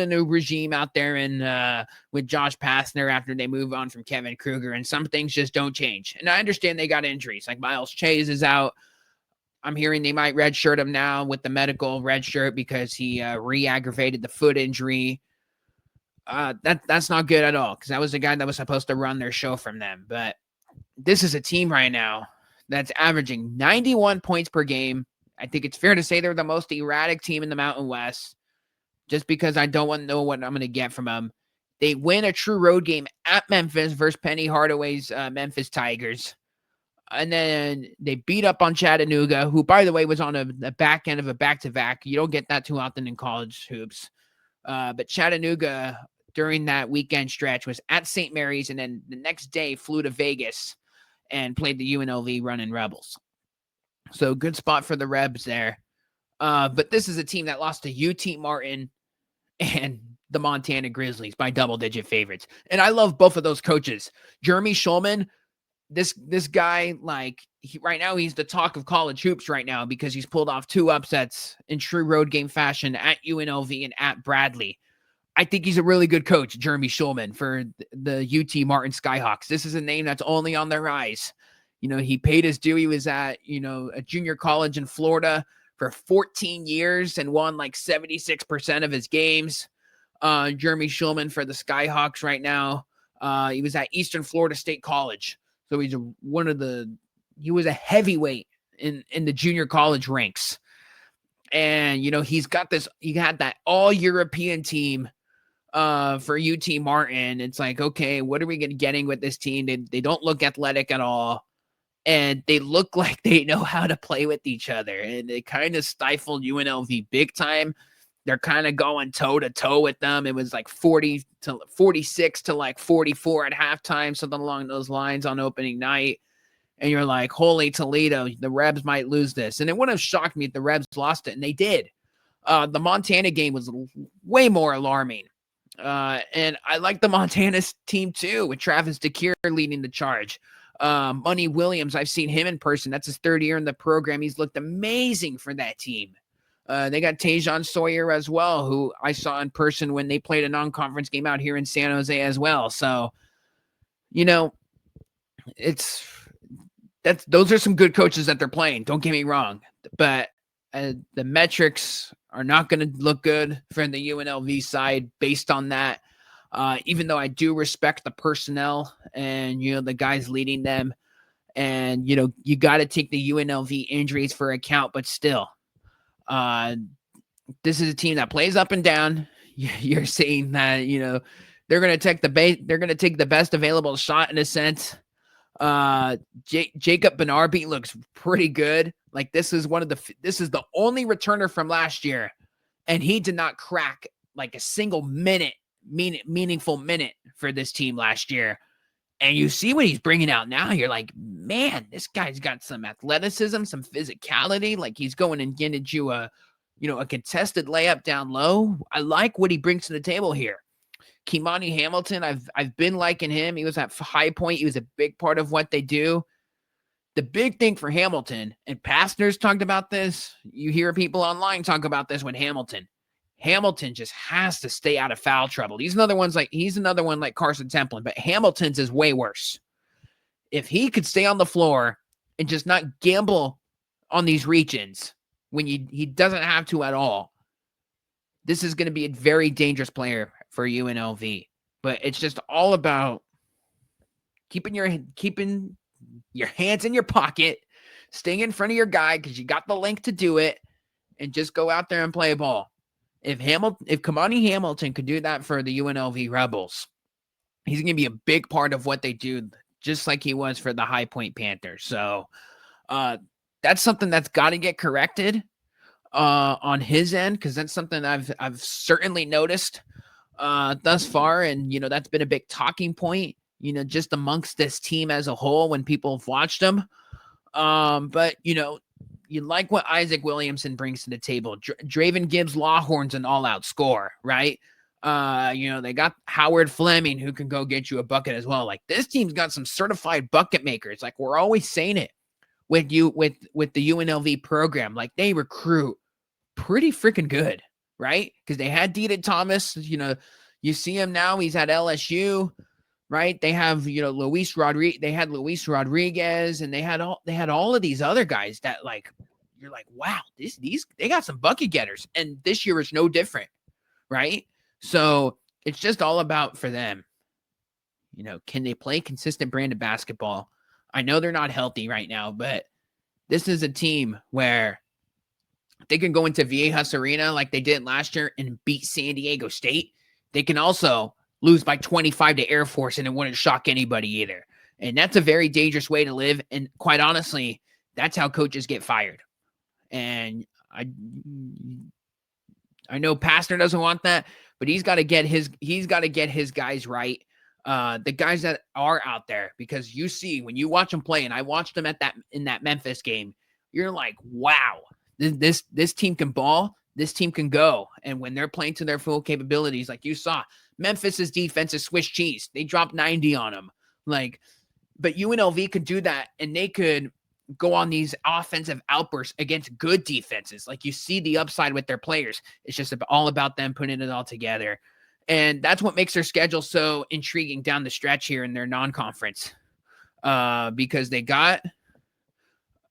new regime out there and with Josh Pastner after they move on from Kevin Kruger, and some things just don't change. And I understand they got injuries, like Miles Chase is out. I'm hearing they might redshirt him now with the medical redshirt because he re-aggravated the foot injury. That's not good at all, because that was the guy that was supposed to run their show from them. But this is a team right now that's averaging 91 points per game. I think it's fair to say they're the most erratic team in the Mountain West, just because I don't want to know what I'm going to get from them. They win a true road game at Memphis versus Penny Hardaway's Memphis Tigers. And then they beat up on Chattanooga, who, by the way, was on the back end of a back-to-back. You don't get that too often in college hoops. But Chattanooga, during that weekend stretch, was at St. Mary's, and then the next day flew to Vegas and played the UNLV Running Rebels. So good spot for the Rebs there. But this is a team that lost to UT Martin and the Montana Grizzlies by double-digit favorites. And I love both of those coaches. Jeremy Schulman, this guy, right now he's the talk of college hoops right now because he's pulled off 2 upsets in true road game fashion at UNLV and at Bradley. I think he's a really good coach, Jeremy Schulman, for the UT Martin Skyhawks. This is a name that's only on the rise. He paid his due. He was at, a junior college in Florida for 14 years and won like 76% of his games. Jeremy Schulman for the Skyhawks right now. He was at Eastern Florida State College. So he's he was a heavyweight in the junior college ranks. And, he had that all-European team for UT Martin. It's like, okay, what are we getting with this team? They don't look athletic at all. And they look like they know how to play with each other. And they kind of stifled UNLV big time. They're kind of going toe-to-toe with them. It was like 46 to like 44 at halftime, something along those lines on opening night. And you're like, holy Toledo, the Rebs might lose this. And it wouldn't have shocked me if the Rebs lost it, and they did. The Montana game was way more alarming. And I like the Montana team too, with Travis DeCure leading the charge. Money Williams, I've seen him in person. That's his 3rd year in the program. He's looked amazing for that team. They got Tajon Sawyer as well, who I saw in person when they played a non-conference game out here in San Jose as well. So, those are some good coaches that they're playing. Don't get me wrong, but the metrics are not going to look good for the UNLV side based on that. Even though I do respect the personnel and, the guys leading them, and, you got to take the UNLV injuries for account, but still, this is a team that plays up and down. You're saying that, they're going to take the best available shot in a sense. Jacob Benarbe looks pretty good. Like this is the only returner from last year, and he did not crack like a single meaningful minute for this team last year. And you see what he's bringing out now. You're like, man, this guy's got some athleticism, some physicality. Like he's going and getting you a contested layup down low. I like what he brings to the table here. Kimani Hamilton, I've been liking him. He was at High Point. He was a big part of what they do. The big thing for Hamilton, and Pastner's talked about this. You hear people online talk about this with Hamilton. Hamilton just has to stay out of foul trouble. He's another one like Carson Templin, but Hamilton's is way worse. If he could stay on the floor and just not gamble on these reach-ins when he doesn't have to at all, this is going to be a very dangerous player for UNLV. But it's just all about keeping your hands in your pocket, staying in front of your guy because you got the length to do it, and just go out there and play ball. If Kimani Hamilton could do that for the UNLV Rebels, he's going to be a big part of what they do, just like he was for the High Point Panthers. So that's something that's got to get corrected on his end, because that's something I've certainly noticed thus far, and that's been a big talking point, just amongst this team as a whole when people have watched them. But you like what Isaac Williamson brings to the table. Draven Gibbs Lawhorn's an all-out scorer, right? They got Howard Fleming, who can go get you a bucket as well. Like, this team's got some certified bucket makers. Like, we're always saying it. with the UNLV program. Like, they recruit pretty freaking good, right? Because they had Deedon Thomas. You see him now. He's at LSU, right? They have Luis Rodriguez. They had Luis Rodriguez, and they had all of these other guys that, like, you're like, wow, these they got some bucket getters, and this year is no different, right? So it's just all about for them. Can they play consistent brand of basketball? I know they're not healthy right now, but this is a team where they can go into Viejas Arena like they did last year and beat San Diego State. They can also lose by 25 to Air Force, and it wouldn't shock anybody either. And that's a very dangerous way to live. And quite honestly, that's how coaches get fired. And I know Pastner doesn't want that, but he's got to get his guys right. The guys that are out there, because you see when you watch them play, and I watched them in that Memphis game, you're like, wow, this team can ball, this team can go. And when they're playing to their full capabilities, like you saw, Memphis's defense is Swiss cheese. They dropped 90 on them. But UNLV could do that, and they could go on these offensive outbursts against good defenses. Like, you see the upside with their players. It's just all about them putting it all together. And that's what makes their schedule so intriguing down the stretch here in their non-conference. Because they got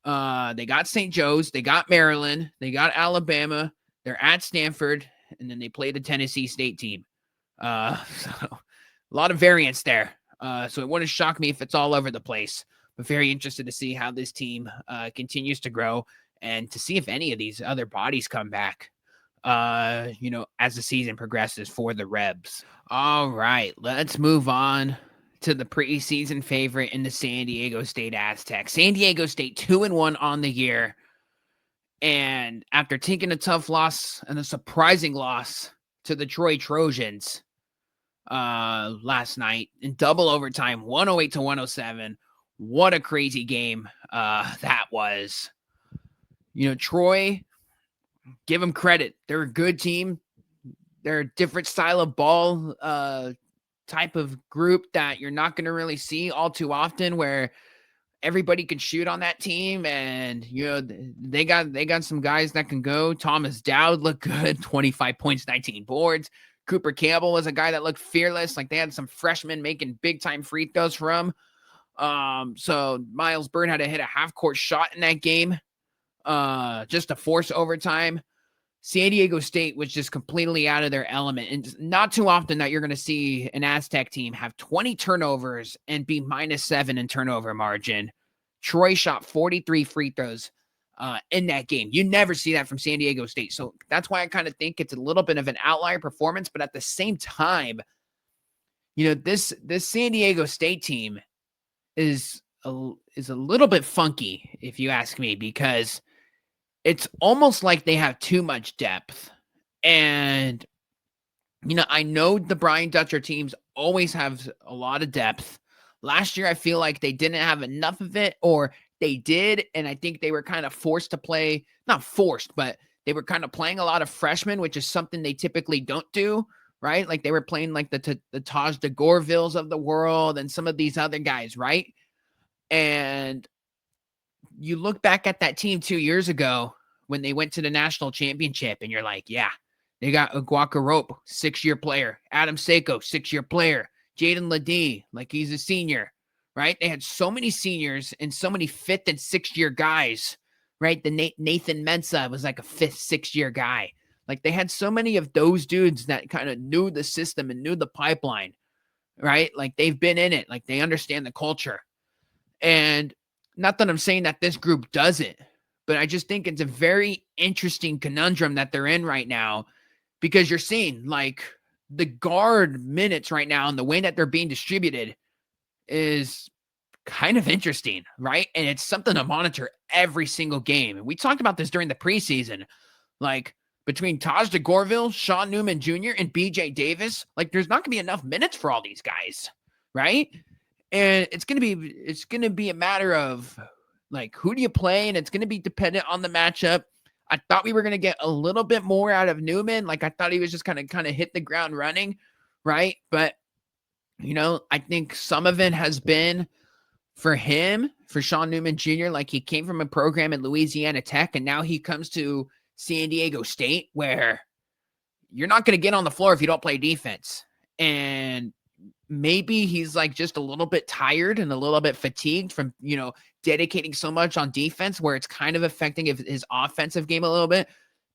St. Joe's, they got Maryland, they got Alabama, they're at Stanford, and then they play the Tennessee State team. So a lot of variance there. So it wouldn't shock me if it's all over the place. But very interested to see how this team continues to grow, and to see if any of these other bodies come back, as the season progresses for the Rebs. All right, let's move on to the preseason favorite in the San Diego State Aztecs. San Diego State 2-1 on the year. And after taking a tough loss and a surprising loss to the Troy Trojans last night in double overtime, 108-107. What a crazy game that was. Troy, give them credit. They're a good team. They're a different style of ball type of group that you're not going to really see all too often, where everybody can shoot on that team. And, they got some guys that can go. Thomas Dowd looked good, 25 points, 19 boards. Cooper Campbell was a guy that looked fearless. Like, they had some freshmen making big-time free throws for him. So Miles Byrd had to hit a half-court shot in that game just to force overtime. San Diego State was just completely out of their element. And not too often that you're going to see an Aztec team have 20 turnovers and be -7 in turnover margin. Troy shot 43 free throws in that game. You never see that from San Diego State. So that's why I kind of think it's a little bit of an outlier performance. But at the same time, this San Diego State team is a little bit funky, if you ask me, because it's almost like they have too much depth. And, I know the Brian Dutcher teams always have a lot of depth. Last year, I feel like they didn't have enough of it, or they did, and I think they were kind of forced to play, not forced, but they were kind of playing a lot of freshmen, which is something they typically don't do, right? Like, they were playing like the Taj DeGorvilles of the world and some of these other guys, right? And you look back at that team 2 years ago when they went to the national championship, and you're like, yeah, they got Aguacarope, 6-year player. Adam Seiko, 6-year player. Jaden Ledee, like, he's a senior, right? They had so many seniors and so many 5th and 6th-year guys, right? The Nathan Mensah was like a 5th, 6th-year guy. Like, they had so many of those dudes that kind of knew the system and knew the pipeline, right? Like, they've been in it. Like, they understand the culture. And not that I'm saying that this group doesn't, but I just think it's a very interesting conundrum that they're in right now, because you're seeing, like, the guard minutes right now and the way that they're being distributed is kind of interesting, right? And it's something to monitor every single game. And we talked about this during the preseason, like, between Taj DeGorville, Sean Newman Jr., and BJ Davis, like, there's not going to be enough minutes for all these guys, right? And it's going to be a matter of, like, who do you play? And it's going to be dependent on the matchup. I thought we were going to get a little bit more out of Newman. Like, I thought he was just kind of hit the ground running, right? But, I think some of it has been for him, for Sean Newman Jr., like he came from a program at Louisiana Tech, and now he comes to San Diego State, where you're not going to get on the floor if you don't play defense. And maybe he's like just a little bit tired and a little bit fatigued from, dedicating so much on defense, where it's kind of affecting his offensive game a little bit.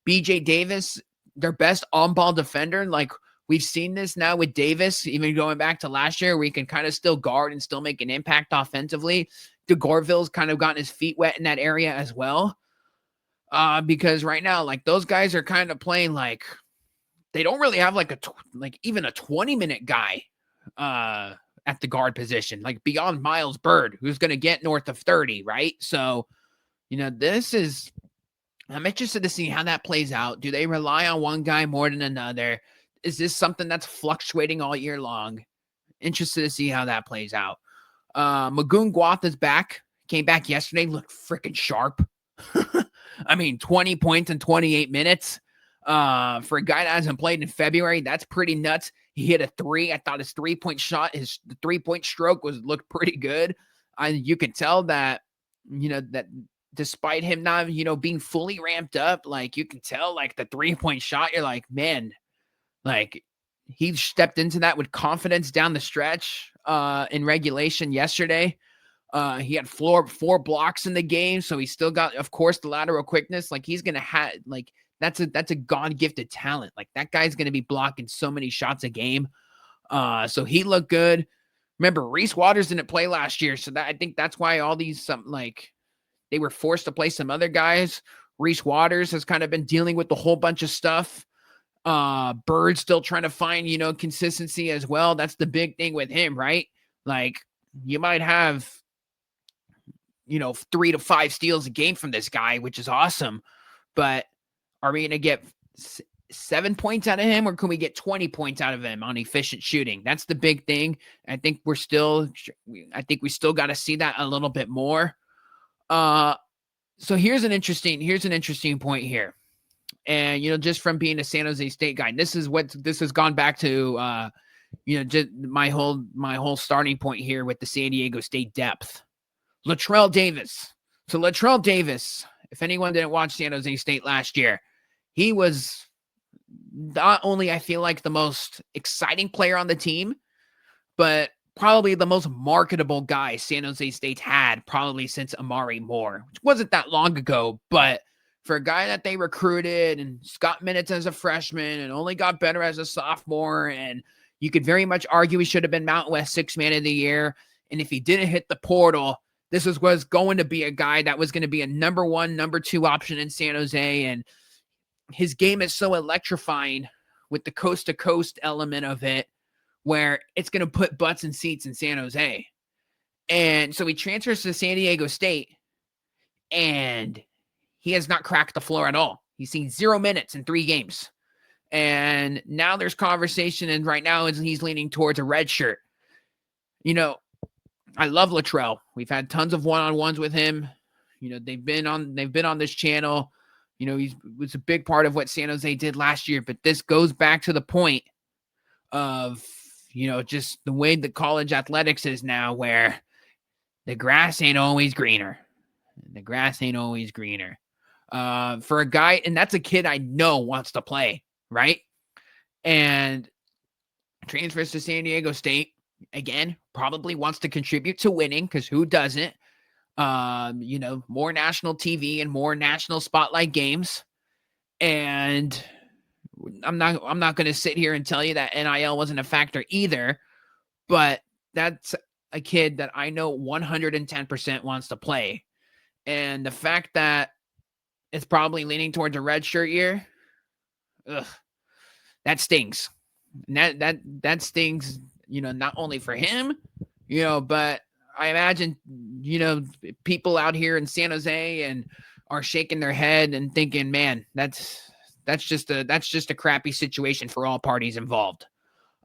BJ Davis, their best on-ball defender. Like, we've seen this now with Davis, even going back to last year, where he can kind of still guard and still make an impact offensively. DeGorville's kind of gotten his feet wet in that area as well. Because right now, like, those guys are kind of playing like they don't really have like even a 20-minute guy at the guard position, like beyond Miles Bird, who's going to get north of 30, right? So, I'm interested to see how that plays out. Do they rely on one guy more than another? Is this something that's fluctuating all year long? Interested to see how that plays out. Magoon Guath is back. Came back yesterday, looked freaking sharp. 20 points in 28 minutes. For a guy that hasn't played in February, that's pretty nuts. He hit a 3. I thought his 3-point shot, his 3-point stroke looked pretty good. You could tell that, that despite him not, being fully ramped up, like, you can tell, like, the 3-point shot, you're like, man, like, he stepped into that with confidence down the stretch in regulation yesterday. He had 4 blocks in the game, so he still got, of course, the lateral quickness. Like, he's going to have, like, that's a God-gifted talent. Like, that guy's going to be blocking so many shots a game. So he looked good. Remember, Reese Waters didn't play last year, so I think that's why all these, they were forced to play some other guys. Reese Waters has kind of been dealing with a whole bunch of stuff. Bird still trying to find, consistency as well. That's the big thing with him, right? Like, you might have, 3 to 5 steals a game from this guy, which is awesome. But are we going to get 7 points out of him, or can we get 20 points out of him on efficient shooting? That's the big thing. I think we still got to see that a little bit more. So here's an interesting point here. And, just from being a San Jose State guy, this has gone back to, just my whole starting point here with the San Diego State depth. Latrell Davis. So Latrell Davis, if anyone didn't watch San Jose State last year, he was not only, I feel like, the most exciting player on the team, but probably the most marketable guy San Jose State had probably since Amari Moore, which wasn't that long ago. But for a guy that they recruited and got minutes as a freshman and only got better as a sophomore, and you could very much argue he should have been Mountain West 6th Man of the Year. And if he didn't hit the portal, this was going to be a guy that was going to be a number 1, number 2 option in San Jose. And his game is so electrifying with the coast-to-coast element of it, where it's going to put butts in seats in San Jose. And so he transfers to San Diego State, and he has not cracked the floor at all. He's seen 0 minutes in 3 games. And now there's conversation, and right now he's leaning towards a red shirt. I love Latrell. We've had tons of one-on-ones with him. They've been on this channel. He was a big part of what San Jose did last year, but this goes back to the point of, just the way the college athletics is now, where the grass ain't always greener. The grass ain't always greener. For a guy, and that's a kid I know wants to play, right? And transfers to San Diego State, again, probably wants to contribute to winning, because who doesn't? More national TV and more national spotlight games. And I'm not going to sit here and tell you that NIL wasn't a factor either, but that's a kid that I know 110% wants to play. And the fact that it's probably leaning towards a red shirt year, that stings. And that stings, not only for him, but I imagine, people out here in San Jose and are shaking their head and thinking, man, that's just a crappy situation for all parties involved.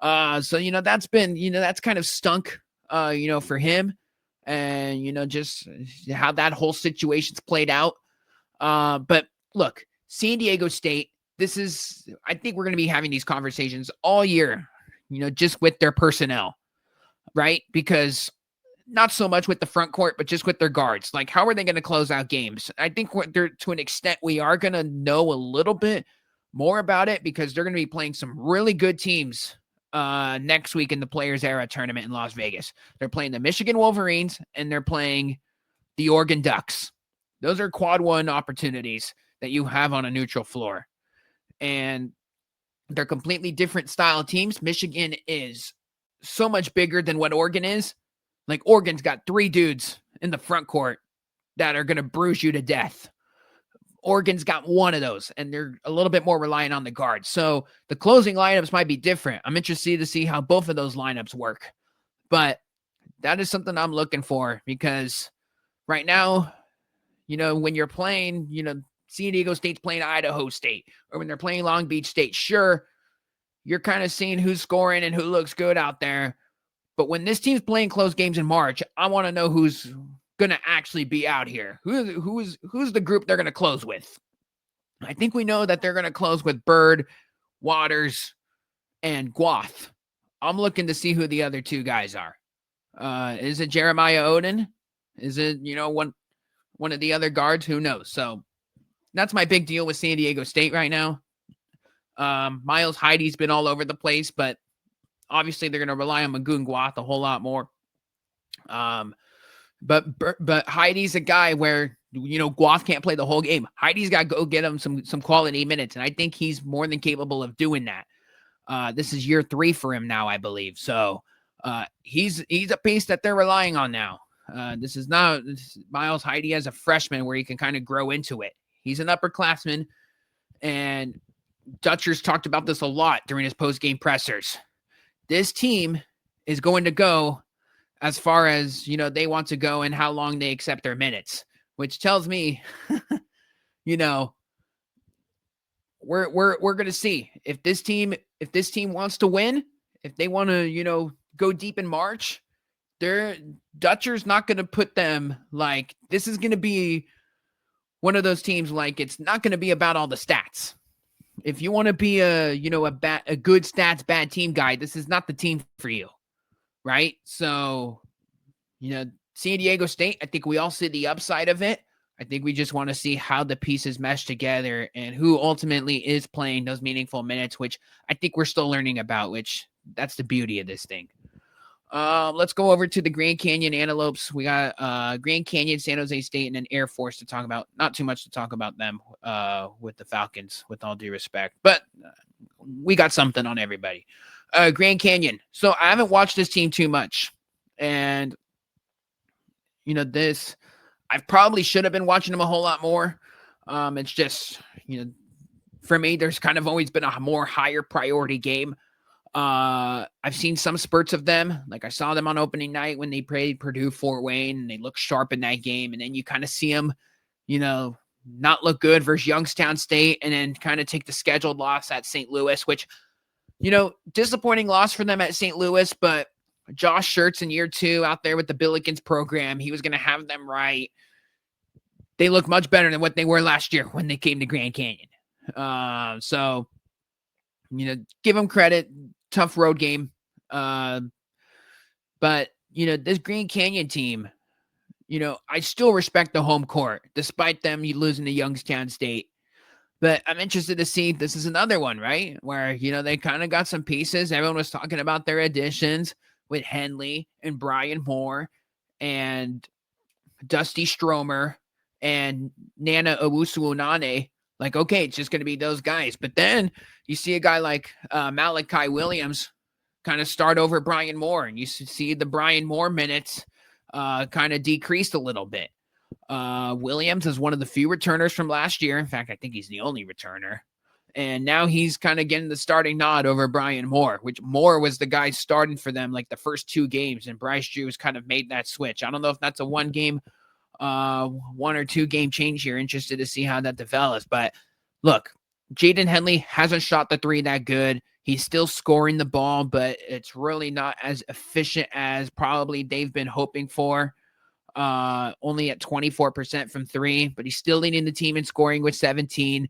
So, that's been, that's kind of stunk, for him, and, just how that whole situation's played out. But look, San Diego State, I think we're going to be having these conversations all year, just with their personnel, right? Because not so much with the front court, but just with their guards. Like, how are they going to close out games? I think to an extent, we are going to know a little bit more about it because they're going to be playing some really good teams next week in the Players Era tournament in Las Vegas. They're playing the Michigan Wolverines and they're playing the Oregon Ducks. Those are quad one opportunities that you have on a neutral floor. And they're completely different style teams. Michigan is so much bigger than what Oregon is. Like, Oregon's got 3 dudes in the front court that are going to bruise you to death. Oregon's got 1 of those, and they're a little bit more reliant on the guards. So the closing lineups might be different. I'm interested to see how both of those lineups work. But that is something I'm looking for because right now, when you're playing, San Diego State's playing Idaho State, or when they're playing Long Beach State, sure, you're kind of seeing who's scoring and who looks good out there. But when this team's playing close games in March, I want to know who's going to actually be out here. Who's the group they're going to close with? I think we know that they're going to close with Bird, Waters, and Guath. I'm looking to see who the other 2 guys are. Is it Jeremiah Oden? Is it, one of the other guards? Who knows? So that's my big deal with San Diego State right now. Miles Heidi's been all over the place, but obviously they're going to rely on Magoon Guath a whole lot more. But Heidi's a guy where, Guath can't play the whole game. Heidi's got to go get him some quality minutes, and I think he's more than capable of doing that. This is year 3 for him now, I believe. So he's a piece that they're relying on now. This is Miles Heidi as a freshman where he can kind of grow into it. He's an upperclassman, and Dutcher's talked about this a lot during his post-game pressers. This team is going to go as far as, they want to go and how long they accept their minutes, which tells me, we're going to see if this team wants to win, if they want to, go deep in March, Dutcher's not going to put them like, this is going to be one of those teams, like, it's not going to be about all the stats. If you want to be a good stats, bad team guy, this is not the team for you, right? So, San Diego State, I think we all see the upside of it. I think we just want to see how the pieces mesh together and who ultimately is playing those meaningful minutes, which I think we're still learning about, which that's the beauty of this thing. Let's go over to the Grand Canyon Antelopes. We got Grand Canyon, San Jose State, and an Air Force to talk about. Not too much to talk about them with the Falcons, with all due respect. But we got something on everybody. Grand Canyon. So I haven't watched this team too much. And, I probably should have been watching them a whole lot more. It's just, for me, there's kind of always been a more higher priority game. I've seen some spurts of them. Like, I saw them on opening night when they played Purdue Fort Wayne, and they looked sharp in that game. And then you kind of see them, not look good versus Youngstown State, and then kind of take the scheduled loss at St. Louis, which, disappointing loss for them at St. Louis, but Josh Schertz in year 2 out there with the Billikens program, he was going to have them right. They look much better than what they were last year when they came to Grand Canyon. So, give them credit. Tough road game. But, this Grand Canyon team, I still respect the home court, despite them losing to Youngstown State. But I'm interested to see, this is another one, right? Where, they kind of got some pieces. Everyone was talking about their additions with Henley and Brian Moore and Dusty Stromer and Nana Owusu-Onane. Like, okay, it's just going to be those guys. But then you see a guy like Malachi Williams kind of start over Brian Moore, and you see the Brian Moore minutes kind of decreased a little bit. Williams is one of the few returners from last year. In fact, I think he's the only returner. And now he's kind of getting the starting nod over Brian Moore, which Moore was the guy starting for them like the first 2 games, and Bryce Drew's kind of made that switch. I don't know if that's a 1 or 2 game change here. Interested to see how that develops. But look, Jaden Henley hasn't shot the 3 that good. He's still scoring the ball, but it's really not as efficient as probably they've been hoping for. Only at 24% from 3, but he's still leading the team in scoring with 17.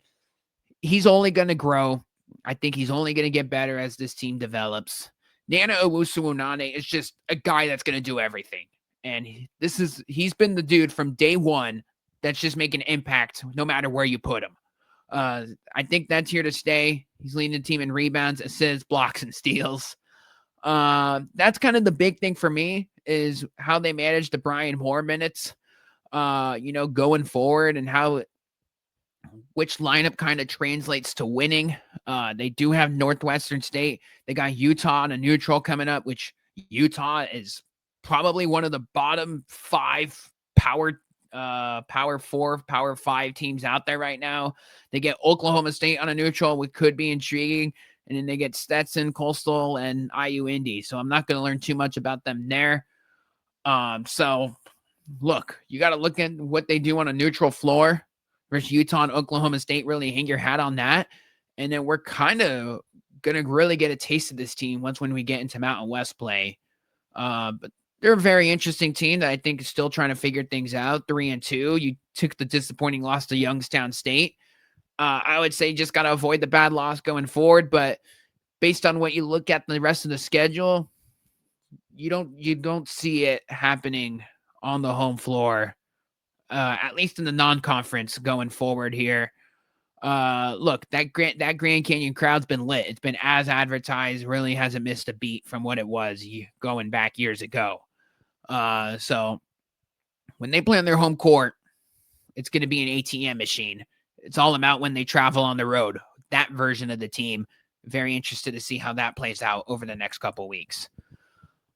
He's only going to grow. I think he's only going to get better as this team develops. Nana Owusu-Onane is just a guy that's going to do everything. And he's been the dude from day one that's just making an impact no matter where you put him. I think that's here to stay. He's leading the team in rebounds, assists, blocks, and steals. That's kind of the big thing for me is how they manage the Brian Moore minutes, going forward, and which lineup kind of translates to winning. They do have Northwestern State. They got Utah on a neutral coming up, which Utah is probably one of the bottom 5 power 4, power 5 teams out there right now. They get Oklahoma State on a neutral, which could be intriguing. And then they get Stetson, Coastal, and IU Indy. So I'm not going to learn too much about them there. So look, you got to look at what they do on a neutral floor versus Utah and Oklahoma State. Really hang your hat on that. And then we're kind of going to really get a taste of this team when we get into Mountain West play. But they're a very interesting team that I think is still trying to figure things out. 3-2. You took the disappointing loss to Youngstown State. I would say just got to avoid the bad loss going forward. But based on what you look at the rest of the schedule, you don't see it happening on the home floor, at least in the non-conference going forward here. Look, that Grand Canyon crowd's been lit. It's been as advertised. Really hasn't missed a beat from what it was going back years ago. So when they play on their home court, it's going to be an ATM machine. It's all about when they travel on the road. That version of the team. Very interested to see how that plays out over the next couple weeks.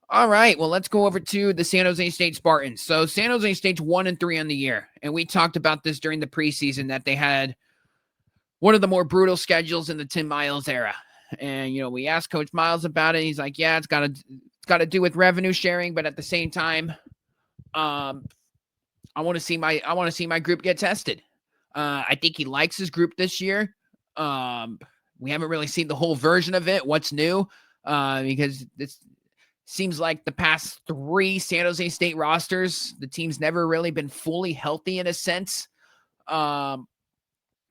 All right, well, let's go over to the San Jose State Spartans. So San Jose State's 1-3 on the year, and we talked about this during the preseason that they had one of the more brutal schedules in the Tim Miles era. And we asked Coach Miles about it. He's like, "Yeah, it's got to do with revenue sharing, but at the same time, I want to see my group get tested." I think he likes his group this year. We haven't really seen the whole version of it. What's new? Because this seems like the past 3 San Jose State rosters, the team's never really been fully healthy in a sense.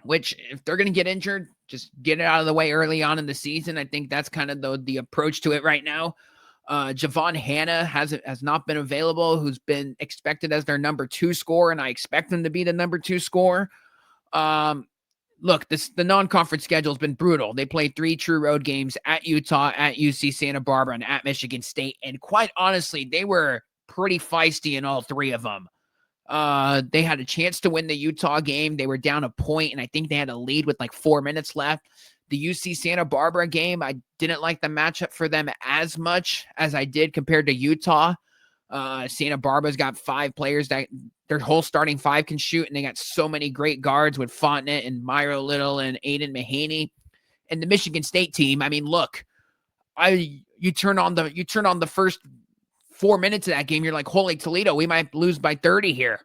Which if they're going to get injured, just get it out of the way early on in the season. I think that's kind of the approach to it right now. Javon Hanna has not been available, who's been expected as their number 2 scorer, and I expect him to be the number 2 scorer. Look, the non-conference schedule has been brutal. They played 3 true road games at Utah, at UC Santa Barbara, and at Michigan State. And quite honestly, they were pretty feisty in all 3 of them. They had a chance to win the Utah game. They were down a point, and I think they had a lead with like 4 minutes left. The UC Santa Barbara game, I didn't like the matchup for them as much as I did compared to Utah. Santa Barbara's got 5 players that their whole starting 5 can shoot, and they got so many great guards with Fontenot and Myro Little and Aiden Mahaney. And the Michigan State team, I mean, look, you turn on the first 4 minutes of that game, you're like, holy Toledo, we might lose by 30 here.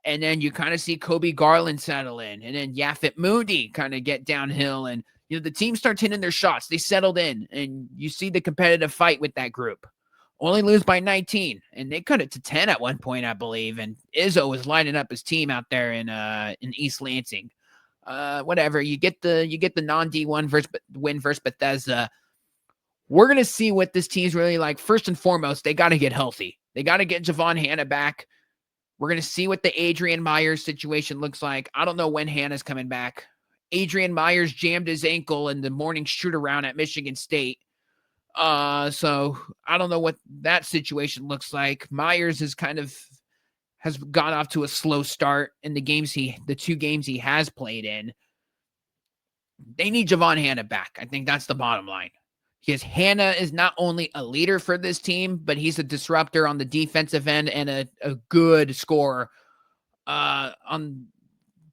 And then you kind of see Kobe Garland settle in, and then Yafit Moody kind of get downhill, and the team starts hitting their shots. They settled in, and you see the competitive fight with that group. Only lose by 19, and they cut it to 10 at one point, I believe. And Izzo was lining up his team out there in East Lansing. Whatever, you get the non-D1 win versus Bethesda. We're gonna see what this team's really like. First and foremost, they got to get healthy. They got to get Javon Hanna back. We're gonna see what the Adrian Myers situation looks like. I don't know when Hanna's coming back. Adrian Myers jammed his ankle in the morning shoot around at Michigan State. So I don't know what that situation looks like. Myers has gone off to a slow start in the 2 games he has played in. They need Javon Hanna back. I think that's the bottom line. Because Hanna is not only a leader for this team, but he's a disruptor on the defensive end and a good scorer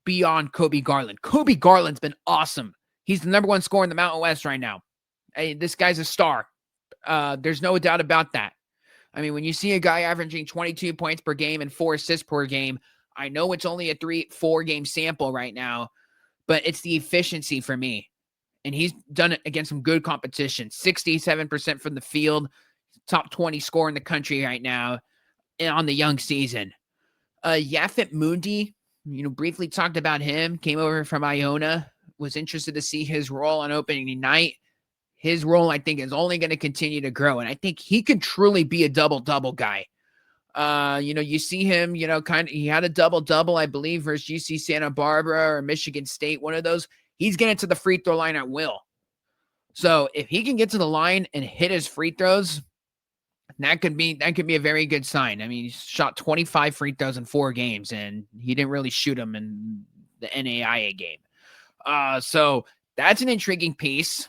beyond Kobe Garland. Kobe Garland's been awesome. He's the number 1 scorer in the Mountain West right now. Hey, this guy's a star. There's no doubt about that. I mean, when you see a guy averaging 22 points per game and 4 assists per game, I know it's only a 3-4 game sample right now, but it's the efficiency for me. And he's done it against some good competition. 67% from the field, top 20 scorer in the country right now on the young season. Yafit Moody, briefly talked about him, came over from Iona, was interested to see his role on opening night. His role, I think, is only going to continue to grow. And I think he could truly be a double-double guy. You see him, he had a double-double, I believe, versus UC Santa Barbara or Michigan State, one of those. He's getting to the free throw line at will. So if he can get to the line and hit his free throws, that could be a very good sign. I mean, he shot 25 free throws in 4 games, and he didn't really shoot them in the NAIA game. So that's an intriguing piece.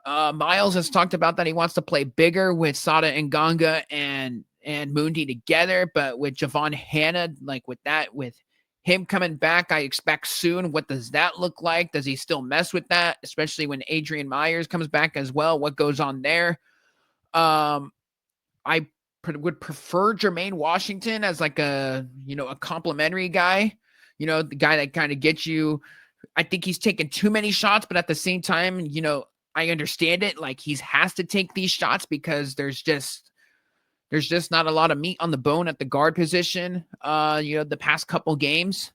Miles has talked about that he wants to play bigger with Sada and Ganga and Mundi together, but with Javon Hanna, with him coming back, I expect soon. What does that look like? Does he still mess with that, especially when Adrian Myers comes back as well? What goes on there? I would prefer Jermaine Washington as a complimentary guy, the guy that kind of gets you. I think he's taken too many shots, but at the same time, I understand it. Like, he has to take these shots because there's just not a lot of meat on the bone at the guard position. The past couple games.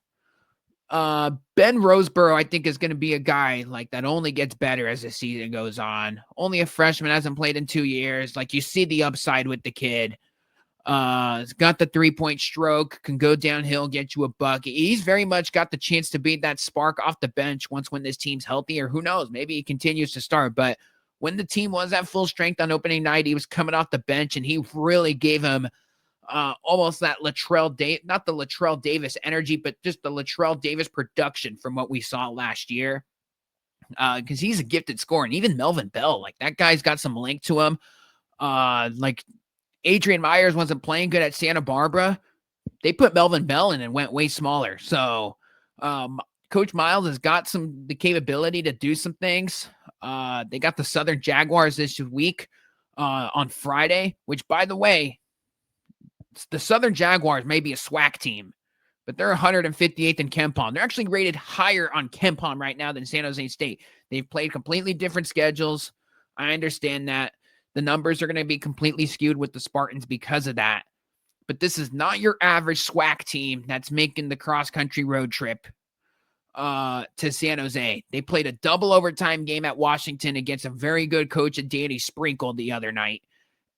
Ben Roseborough, I think, is going to be a guy that only gets better as the season goes on. Only a freshman, hasn't played in 2 years. You see the upside with the kid. He's got the 3-point stroke, can go downhill, get you a buck. He's very much got the chance to be that spark off the bench when this team's healthy, or who knows, maybe he continues to start. But when the team was at full strength on opening night, he was coming off the bench, and he really gave him almost that not the Latrell Davis energy, but just the Latrell Davis production from what we saw last year. Because he's a gifted scorer, and even Melvin Bell, that guy's got some length to him. Adrian Myers wasn't playing good at Santa Barbara. They put Melvin Bell in and went way smaller. So Coach Miles has got the capability to do some things. They got the Southern Jaguars this week on Friday, which, by the way, the Southern Jaguars may be a SWAC team, but they're 158th in KenPom. They're actually rated higher on KenPom right now than San Jose State. They've played completely different schedules. I understand that. The numbers are going to be completely skewed with the Spartans because of that. But this is not your average SWAC team that's making the cross-country road trip to San Jose. They played a double overtime game at Washington against a very good coach, Danny Sprinkle, the other night.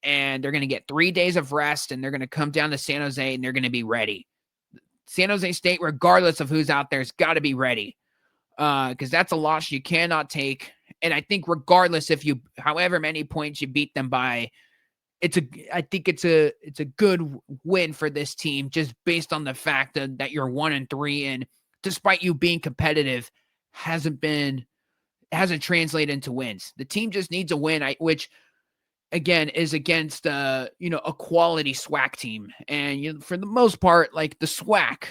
And they're going to get 3 days of rest, and they're going to come down to San Jose, and they're going to be ready. San Jose State, regardless of who's out there, has got to be ready. Because that's a loss you cannot take. And I think regardless however many points you beat them by, I think it's a good win for this team, just based on the fact that you're 1-3, and despite you being competitive, hasn't translated into wins. The team just needs a win, which again is against a quality SWAC team. And for the most part, the SWAC,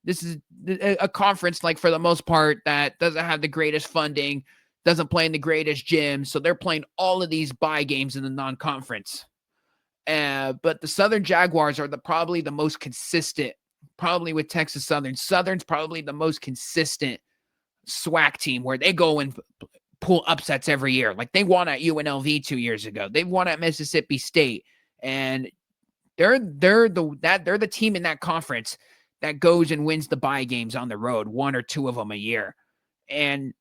this is a conference, for the most part, that doesn't have the greatest funding, doesn't play in the greatest gym. So they're playing all of these bye games in the non-conference. But the Southern Jaguars are probably the most consistent, probably with Texas Southern. Southern's probably the most consistent SWAC team, where they go and pull upsets every year. They won at UNLV 2 years ago. They won at Mississippi State. And they're the team in that conference that goes and wins the bye games on the road, 1 or 2 of them a year. And,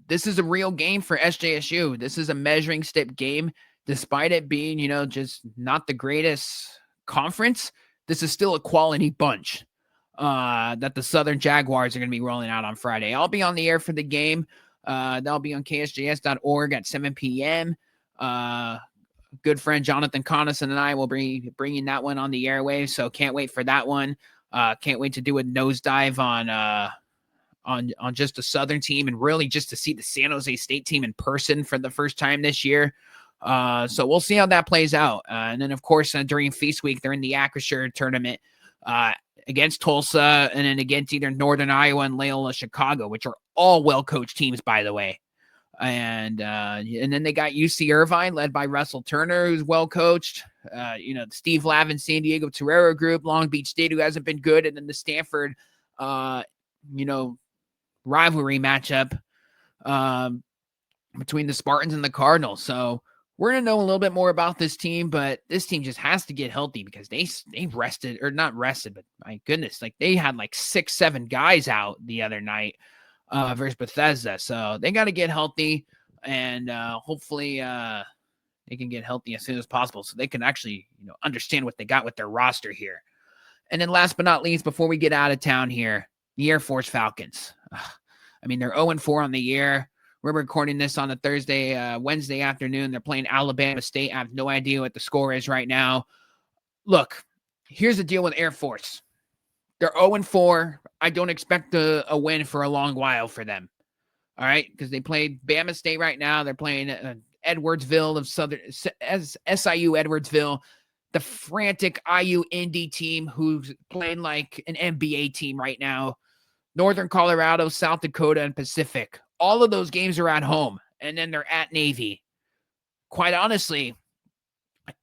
this is a real game for SJSU. This is a measuring stick game, despite it being, just not the greatest conference. This is still a quality bunch that the Southern Jaguars are going to be rolling out on Friday. I'll be on the air for the game. That'll be on ksjs.org at 7 p.m. Good friend Jonathan Conason and I will be bringing that one on the airwaves, so can't wait for that one. Can't wait to do a nosedive on just the Southern team, and really just to see the San Jose State team in person for the first time this year. So we'll see how that plays out. And then, of course, during Feast Week, they're in the Acrisure tournament against Tulsa, and then against either Northern Iowa and Loyola Chicago, which are all well-coached teams, by the way. And then they got UC Irvine, led by Russell Turner, who's well-coached. Steve Lavin, San Diego Torero group, Long Beach State, who hasn't been good, and then the Stanford, rivalry matchup between the Spartans and the Cardinals. So we're going to know a little bit more about this team, but this team just has to get healthy, because they rested, or not rested, but my goodness, they had 6-7 guys out the other night versus Bethesda. So they got to get healthy, and hopefully they can get healthy as soon as possible so they can actually, understand what they got with their roster here. And then last but not least, before we get out of town here, the Air Force Falcons. I mean, they're 0-4 on the year. We're recording this on a Wednesday afternoon. They're playing Alabama State. I have no idea what the score is right now. Look, here's the deal with Air Force. They're 0-4. I don't expect a win for a long while for them. All right? Because they played Bama State right now. They're playing Edwardsville of SIU Edwardsville, the frantic IU Indy team who's playing like an NBA team right now. Northern Colorado, South Dakota, and Pacific. All of those games are at home, and then they're at Navy. Quite honestly,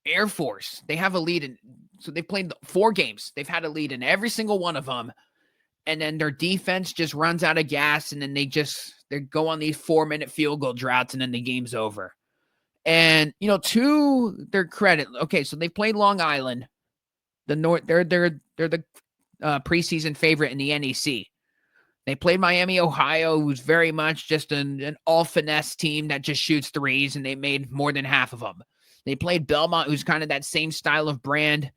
Air Force, they have a lead so they played 4 games. They've had a lead in every single one of them, and then their defense just runs out of gas, and then they go on these 4-minute field goal droughts, and then the game's over. And, to their credit, okay, so they played Long Island. They're the preseason favorite in the NEC. They played Miami, Ohio, who's very much just an all-finesse team that just shoots threes, and they made more than half of them. They played Belmont, who's kind of that same style of brand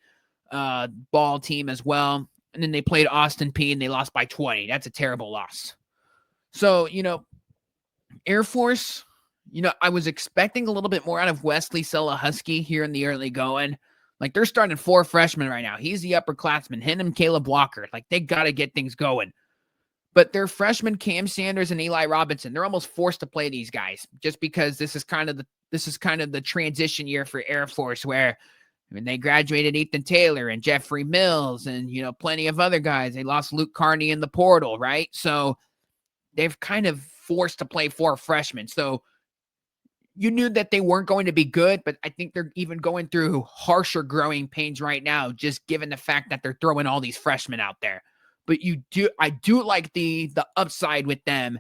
ball team as well. And then they played Austin Peay, and they lost by 20. That's a terrible loss. So, Air Force, I was expecting a little bit more out of Wesley Selahusky here in the early going. Like, they're starting 4 freshmen right now. He's the upperclassman. Him and Caleb Walker. Like, they got to get things going. But their freshmen, Cam Sanders and Eli Robinson, they're almost forced to play these guys just because this is kind of the transition year for Air Force where they graduated Ethan Taylor and Jeffrey Mills and, plenty of other guys. They lost Luke Carney in the portal, right? So they've kind of forced to play 4 freshmen. So you knew that they weren't going to be good, but I think they're even going through harsher growing pains right now, just given the fact that they're throwing all these freshmen out there. But I do like the upside with them,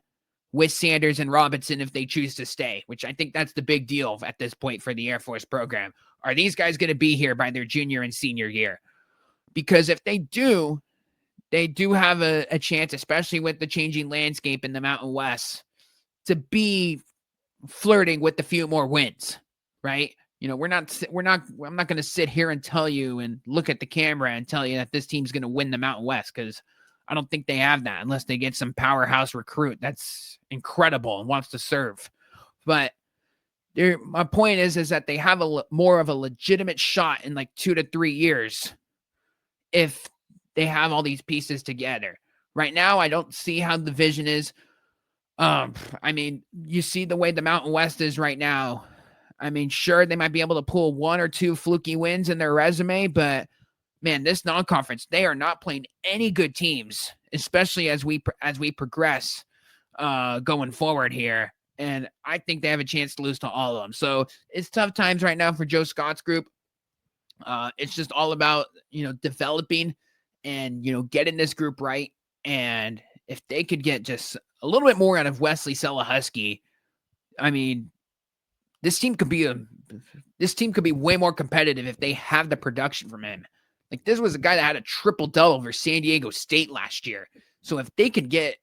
with Sanders and Robinson if they choose to stay, which I think that's the big deal at this point for the Air Force program. Are these guys going to be here by their junior and senior year? Because if they do have a chance, especially with the changing landscape in the Mountain West, to be flirting with a few more wins, right? I'm not going to sit here and tell you and look at the camera and tell you that this team's going to win the Mountain West, because I don't think they have that unless they get some powerhouse recruit that's incredible and wants to serve. But my point is that they have more of a legitimate shot in like 2 to 3 years if they have all these pieces together. Right now, I don't see how the vision is. You see the way the Mountain West is right now. Sure, they might be able to pull 1 or 2 fluky wins in their resume, but man, this non-conference, they are not playing any good teams, especially as we progress going forward here. And I think they have a chance to lose to all of them. So it's tough times right now for Joe Scott's group. It's just all about, developing and, getting this group right. And if they could get just a little bit more out of Wesley Selahusky, this team could be way more competitive if they have the production from him. Like, this was a guy that had a triple-double over San Diego State last year. So if they could get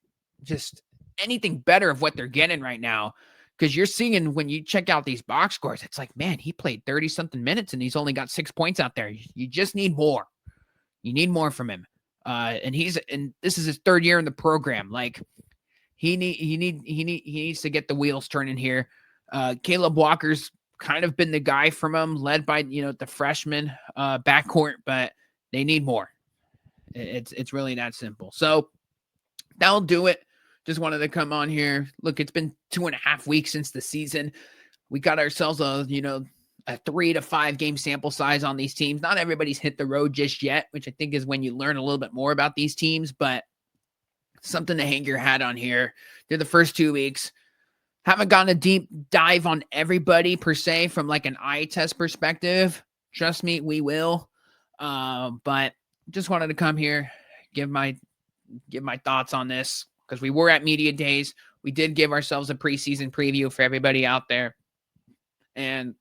just anything better of what they're getting right now, because you're seeing when you check out these box scores, it's like, man, he played 30-something minutes and he's only got 6 points out there. You just need more. You need more from him. And this is his 3rd year in the program. Like, he needs to get the wheels turning here. Caleb Walker's kind of been the guy from him, led by, the freshman backcourt, but they need more. It's really that simple. So that'll do it. Just wanted to come on here. Look, it's been 2.5 weeks since the season. We got ourselves a 3 to 5 game sample size on these teams. Not everybody's hit the road just yet, which I think is when you learn a little bit more about these teams, but something to hang your hat on here. They're the first 2 weeks. Haven't gotten a deep dive on everybody per se from like an eye test perspective. Trust me, we will. But just wanted to come here, give my thoughts on this, because we were at media days. We did give ourselves a preseason preview for everybody out there. And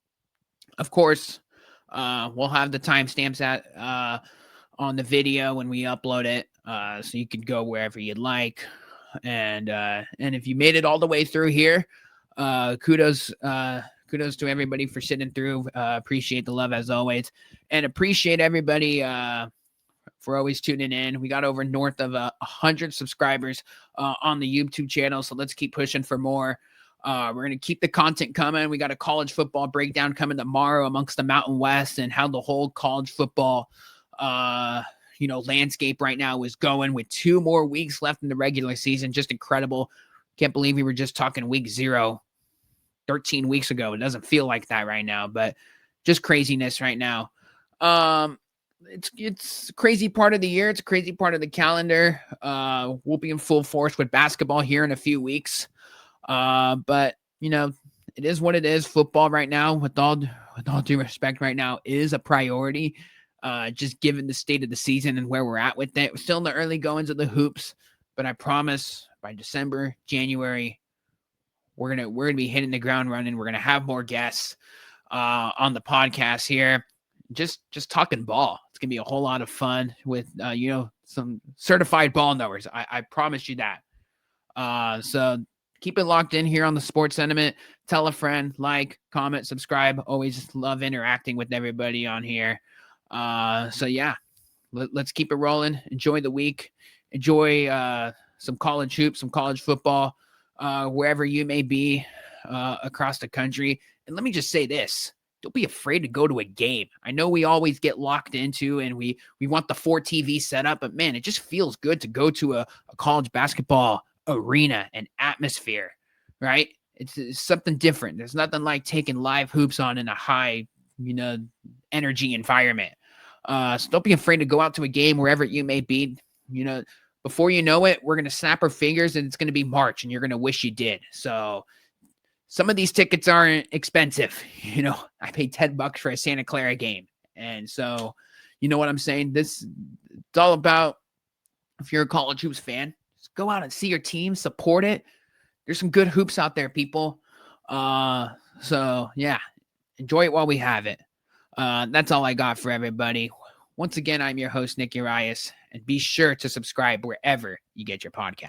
of course, we'll have the timestamps on the video when we upload it. So you can go wherever you'd like. And if you made it all the way through here, kudos kudos to everybody for sitting through. Appreciate the love as always, and appreciate everybody for always tuning in. We got over north of 100 subscribers on the YouTube channel, so let's keep pushing for more. We're going to keep the content coming. We got a college football breakdown coming tomorrow amongst the Mountain West and how the whole college football landscape right now is going with 2 more weeks left in the regular season. Just incredible. Can't believe we were just talking week 0 13 weeks ago. It doesn't feel like that right now, but just craziness right now. It's a crazy part of the year. It's a crazy part of the calendar. We'll be in full force with basketball here in a few weeks. But it is what it is. Football right now, with all due respect right now, is a priority. Just given the state of the season and where we're at with it. We're still in the early goings of the hoops, but I promise by December, January, we're gonna be hitting the ground running. We're gonna have more guests on the podcast here. Just talking ball. It's gonna be a whole lot of fun with some certified ball knowers. I promise you that. So keep it locked in here on the Sports Sentiment. Tell a friend, like, comment, subscribe. Always love interacting with everybody on here. So yeah, let's keep it rolling. Enjoy the week. Enjoy some college hoops, some college football, wherever you may be across the country. And let me just say this. Don't be afraid to go to a game. I know we always get locked into and we want the 4 TV setup, but man, it just feels good to go to a college basketball arena and atmosphere, right? It's something different. There's nothing like taking live hoops on in a high, energy environment. So don't be afraid to go out to a game wherever you may be. Before you know it, we're going to snap our fingers and it's going to be March and you're going to wish you did. So some of these tickets aren't expensive. I paid $10 for a Santa Clara game. And so, you know what I'm saying? It's all about, if you're a college hoops fan, just go out and see your team, support it. There's some good hoops out there, people. So yeah, enjoy it while we have it. That's all I got for everybody. Once again, I'm your host, Nick Urias, and be sure to subscribe wherever you get your podcast.